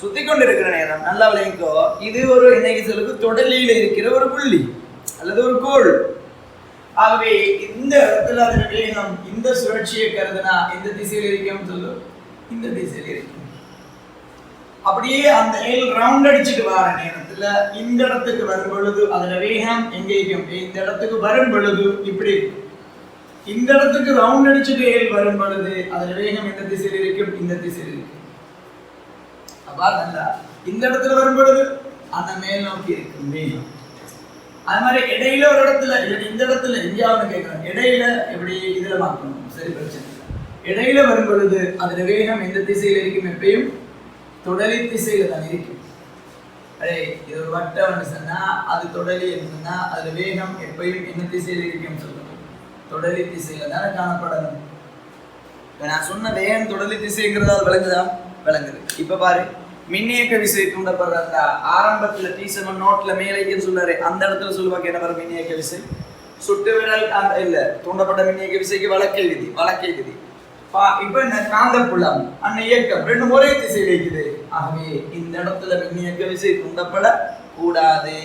சுத்தி கொண்டு இருக்கிற நேரம் நல்லா விளைவிக்கோ. இது ஒரு இன்னைக்கு சொல்லுக்கு தொடலியில இருக்கிற ஒரு புள்ளி அல்லது ஒரு கோள். ஆகவே இந்த இடத்துல அதன் வேகம் இந்த சுழற்சியை கருதுனா இந்த திசையில் இருக்கும் சொல்லு இந்த திசையில் இருக்கும். அப்படியே அந்த எல் ரவுண்ட் அடிச்சுட்டு வர நேரத்துல இந்த இடத்துக்கு வரும் பொழுது அதோட வேகம் எங்க இருக்கும் இந்த இடத்துக்கு வரும் பொழுது இப்படி இருக்கும். இந்த இடத்துக்கு ரவுண்ட் அடிச்சுட்டு எல் வரும் பொழுது அதோட வேகம் எந்த திசையில் இருக்கும் இந்த திசையில் இருக்கும். அப்பா நல்லா இந்த இடத்துல வரும் பொழுது அந்த மேல் நோக்கி இருக்கும் வேகம். அது மாதிரி இடையில ஒரு இடத்துல இந்த இடத்துல எங்கேயாவது கேட்கிறோம் இடையில எப்படி இதுல மாற்றணும் சரி பிரச்சனை இல்லை. இடையில வரும் பொழுது அதோட வேகம் எந்த திசையில் இருக்கும் எப்பயும் தொடலி திசையில தான் இருக்கும். இது ஒரு வட்டம் சொன்னா அது தொடலி சொன்னா அது வேகம் எப்பயும் என்ன திசையில் இருக்கும் சொல்லணும் தொடலி திசையில தானே காணப்படணும். நான் சொன்ன வேகம் தொடலி திசைங்கிறது அது விளங்குதா? விளங்குது. இப்ப பாரு மின்னியக்க விசை தூண்டப்படுற அந்த ஆரம்பத்துல T7 நோட்ல மேலேன்னு சொல்றாரு அந்த இடத்துல சொல்லுவாங்க என்ன வரும் மின்னியக்க விசை சுட்டு விரல் இல்ல தூண்டப்பட்ட மின்னியக்க விசைக்கு வழக்கை விதி. இப்ப இந்த காந்த புலம் அந்த இயக்கம் ரெண்டும் ஒரே திசையில் இருக்குது. ஆகவே இந்த இடத்துல மின்னியக்க விசை தூண்டப்படக்கூடாது.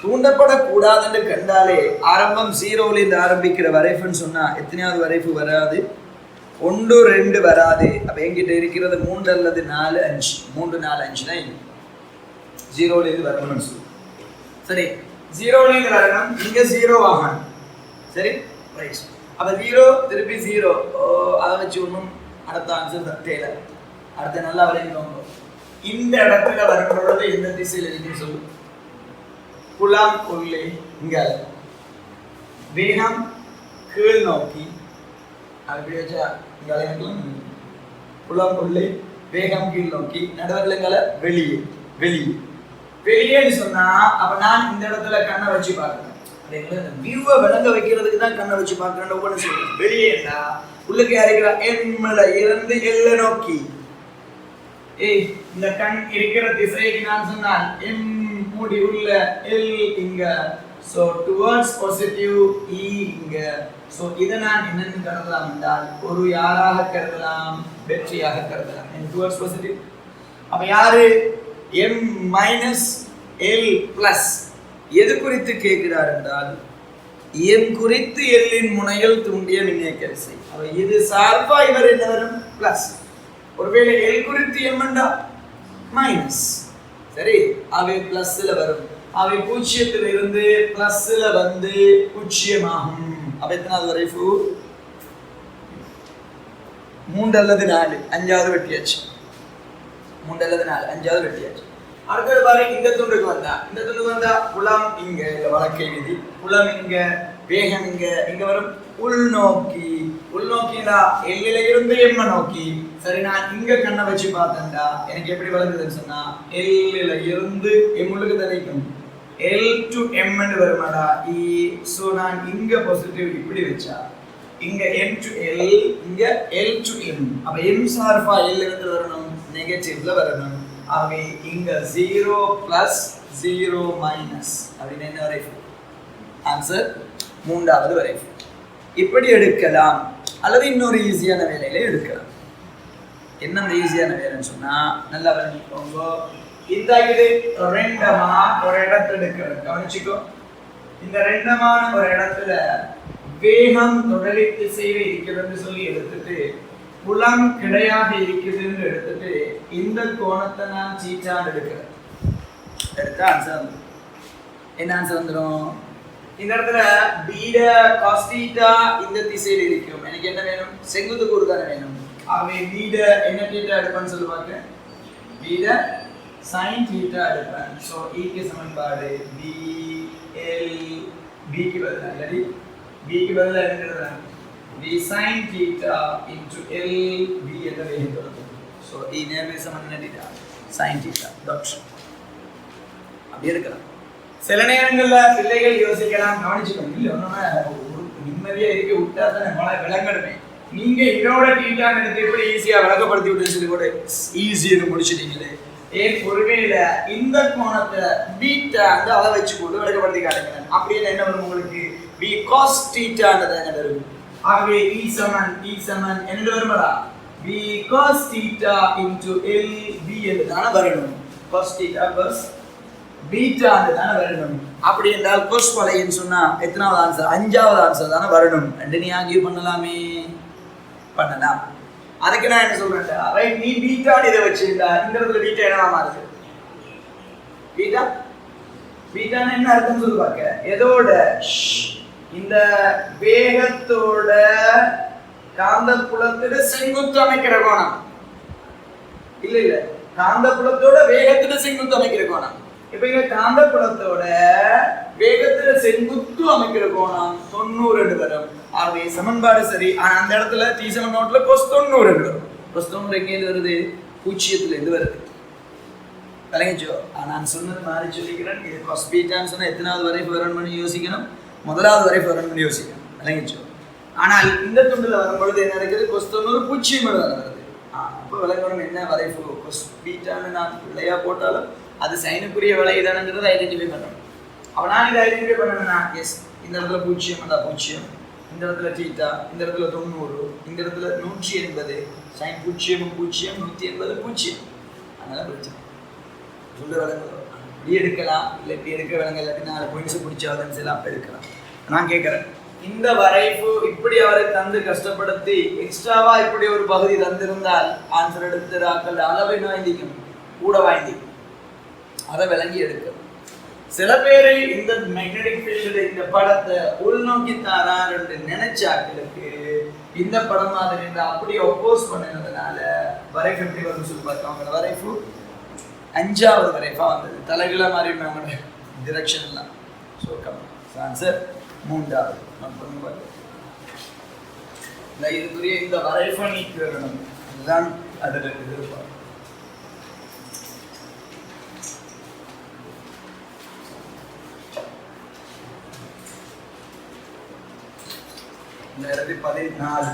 தூண்டப்படக்கூடாதுன்னு கண்டாலே ஆரம்பம் 0ல இருந்து ஆரம்பிக்கிற வரைவுன்னு சொன்னா எத்தனையாவது வரைவு வராது 1 2 வராது. அப்ப என்கிட்ட இருக்கிறது 3 அல்லது 4 5 3 4 5 தான் 0ல இருந்து வரணும்னு சொல்லு. சரி 0ல இருந்து வரணும் இங்க 0 ஆகணும். சரி ரைட். அப்ப 0 திருப்பி 0 அதை வச்சு ஒன்றும் அடுத்த ஆன்சர் தேவை. அடுத்த நல்லா வரைக்கும் இந்த இடத்துல வரும் பொழுது எந்த திசையில் இருக்குன்னு சொல்லு. புலம் உள்ளே இங்க வேகம் கீழ் நோக்கி அப்படி வச்சா இங்க புலம் உள்ளே வேகம் கீழ் நோக்கி நடுவர்லங்களை வெளியே வெளியே வெளியேன்னு சொன்னா அப்ப நான் இந்த இடத்துல கண்ணை வச்சு பார்க்கிறேன். வியூவை விளங்க வைக்கிறதுக்கு தான் கண்ணை வச்சு பார்க்கிறேன். ஒவ்வொன்று சொல்றேன் வெளியேண்டா உள்ளுக்கு யாருக்கிறா எம்ல இருந்து எல்ல நோக்கி இந்த கண் இருக்கிற திசைக்கு நான் சொன்னால் எம் மூடி உள்ள எல் இங்க சோ டுவர்ட்ஸ் பாசிட்டிவ் இ இங்க. சோ இதை நான் என்னன்னு கருதலாம் என்றால் ஒரு யாராக கருதலாம் வெற்றியாக கருதலாம் டுவர்ட்ஸ் பாசிட்டிவ். அப்ப யாரு எம் மைனஸ் எல் பிளஸ் எது குறித்து கேட்கிறார் என்றால் எம் குறித்து எல்லின் முனையில் தூண்டிய மின்னியக்க விசை. அப்ப இது சார்பா இவர் என்ன வரும் பிளஸ். ஒருவேளை எல் குறித்து எம் என்றா மைனஸ். சரி அவை பிளஸ்ல வரும். அவை பூஜ்ஜியத்தில் இருந்து பிளஸ்ல வந்து பூஜ்ஜியமாகும். அப்ப எத்தனாவது வரைவு 3 அல்லது 4 5வது வெட்டியாச்சு. 3 அல்லது 4 5வது வெட்டியாச்சு. அடுத்தது பாரு இந்த துண்டுக்கு வந்தா புலம் இங்க வழக்கை விதி. புலம் இங்க வேகம் இங்க வரும் உள்நோக்கி உள்நோக்கினா எல்லில இருந்து எம் நோக்கி. சரி, நான் இங்க கண்ணை வச்சு பார்த்தேன்டா எனக்கு எப்படி விளங்குதுன்னு சொன்னா எல்லில இருந்து எம் உள்ளுக்கு தெரியும் L to M ன்னு வருமாடா சோ நான் இங்க பாசிட்டிவ் இப்படி வச்சா இங்க M to L இங்க L to M. அப்ப M சார்பா L இருந்து வரணும் நெகட்டிவ்ல வரணும். ஆகவே இங்க 0 plus 0 minus அப்படின்னு என்ன வரைஃபு ஆன்சர் மூன்றாவது வரைஃபு. இப்படி எடுக்கலாம் அல்லது இன்னொரு ஈஸியான வேலையில எடுக்கலாம். என்ன ஈஸியான வேலைன்னு சொன்னா நல்லா பண்ணிக்கோங்க. இந்த இது ரெண்டமா ஒரு இடத்துல எடுக்கணும். கவனிச்சுக்கோ, இந்த ரெண்டமான ஒரு இடத்துல வேகம் தொடரி திசையில இருக்கிறதுன்னு சொல்லி எடுத்துட்டு புலம் கிடையாக இருக்குதுன்னு எடுத்துட்டு இந்த கோணத்தை நான் சீட்டான்னு எடுக்கிறேன். எடுத்தா ஆன்சர் வந்துடும். என்ன ஆன்சர் வந்துடும்? இந்த இடத்துல பீட காஸ் தீட்டா இந்த திசையில இருக்கும். எனக்கு என்ன வேணும்? செங்குத்து கூறு தானே வேணும். ஆகவே பீட என்ன தீட்டா எடுப்பேன்னு சொல்லி பார்க்கிறேன். பீட sin theta எடுப்பேன். சோ க்கு சமன்பாடு BL B க்கு பதிலா இல்லடி B க்கு பதிலா என்ன எழுதலாம்? B sin theta into L B என்ற வேகம் வரும். சோ நேர்மை சமன் என்ன theta sin theta டாட் அப்படி எடுக்கலாம். சில நேரங்கள்ல பிள்ளைகள் யோசிக்கலாம், கவனிச்சுக்கணும். இல்ல ஒண்ணுமே நிம்மதியா இருக்க விட்டா தானே மழை விளங்கணுமே. நீங்க இதோட தீட்டான்னு எடுத்து எப்படி ஈஸியா விளக்கப்படுத்தி விட்டு சொல்லி கூட ஈஸியாக முடிச்சிட்டீங்களே. ஏன் ஒருவேளை இந்த கோணத்தை பீட்டா அந்த அளவை வச்சு கொண்டு விளக்கப்படுத்தி காட்டுங்க. அப்படின்னு என்ன வரும் உங்களுக்கு? B cos theta என்ன வரும்? ஆகவே E சமன் என்ன வரும்டா? B cos theta into L B என்றுதான வரணும். cos theta plus பீட்டா என்றுதான வரணும். அப்படி என்றால் cos வளையன்னு சொன்னா எத்தனாவது ஆன்சர்? அஞ்சாவது ஆன்சர் தான வரணும். ரெண்டு நீ ஆகிய பண்ணலாமே, பண்ணலாம். அதுக்கு நான் என்ன சொல்றேன்டா, ரைட், நீ பீட்டா இத வச்சிருந்தா இந்த இடத்துல பீட்டா என்னவா மாறுது? பீட்டானா என்ன அர்த்தம் சொல்லு பாக்க. எதோட? இந்த வேகத்தோட காந்தப்புலத்தோட செங்குத்து அமைக்கிற கோணம். இல்ல காந்தப்புலத்தோட வேகத்தோட செங்குத்து அமைக்கிற கோணம். இப்ப இங்க காந்தப்புலத்தோட வேகத்தோட செங்குத்து அமைக்கிற கோணம் 90 வரும். ஆகவே சமன்பாடு சரி. ஆனா அந்த இடத்துல T சமன் நோட்ல cos 90 வரும். cos 90 எங்க இருந்து வருது? பூஜ்ஜியத்துல இருந்து வருது. விளங்கிச்சோ? நான் சொன்னது மாதிரி சொல்லிக்கிறேன். இது cos பீட்டான்னு சொன்னா எத்தனாவது வரைஃபு வரணும்னு யோசிக்கணும், முதலாவது வரைஃபு வரணும்னு யோசிக்கணும். விளங்கிச்சோ? ஆனால் இந்த துண்டுல வரும்பொழுது என்ன நடக்குது? cos 90 பூஜ்ஜியம் வருது. அப்போ விளங்கணும் என்ன வரைஃபு cos பீட்டான்னு நான் பிள்ளையா போட்டாலும் அது சைனுக்குரிய விளையுதானுங்கிறத ஐடென்டிஃபை பண்ணணும். அப்ப நான் இதை ஐடென்டிஃபை பண்ணணும்னா எஸ், இந்த இடத்துல பூஜ்ஜியம் அந்த பூஜ்ஜியம், இந்த இடத்துல தீட்டா, இந்த இடத்துல 90, இந்த இடத்துல 180, சைன் பூஜ்ஜியம் 180 பூஜ்ஜியம். அதனால பிரச்சனை சொல்ல விளங்குதோ? இப்படி எடுக்கலாம், இல்லை இப்படி எடுக்க விளங்க, இல்லாட்டி 4 பாயிண்ட்ஸ் பிடிச்சாதான் எல்லாம் எடுக்கலாம். நான் கேட்குறேன், இந்த வரைஃபு இப்படி அவரை தந்து கஷ்டப்படுத்தி எக்ஸ்ட்ராவா இப்படி ஒரு பகுதி தந்திருந்தால் ஆன்சர் எடுத்துறாக்கள் அளவை வாய்ந்திக்கணும், கூட வாய்ந்திக்கணும், அதை விளங்கி எடுக்கணும். சில பேரை இந்த மேக்னெட்டிக் ஃபீல்டு இந்த படத்தை உள்நோக்கி தாரான்னு நினைச்சாக்களுக்கு இந்த படம் மாதிரி அப்படி ஒப்போஸ் பண்ணினதுனால வரைஃபு எப்படி வரும்னு சொல்லி பார்த்தோம். அவங்களோட வரைஃபு 5வது வரைஃபா வந்தது. தலைகளை மாதிரி அவங்களோட டிரெக்ஷன் எல்லாம். ஸோ ஆன்சர் 3வது. இதுக்குரிய இந்த வரைஃபை நீக்கி வரணும். அதுதான் அதில் எதிர்பார்க்கும். இந்த 2014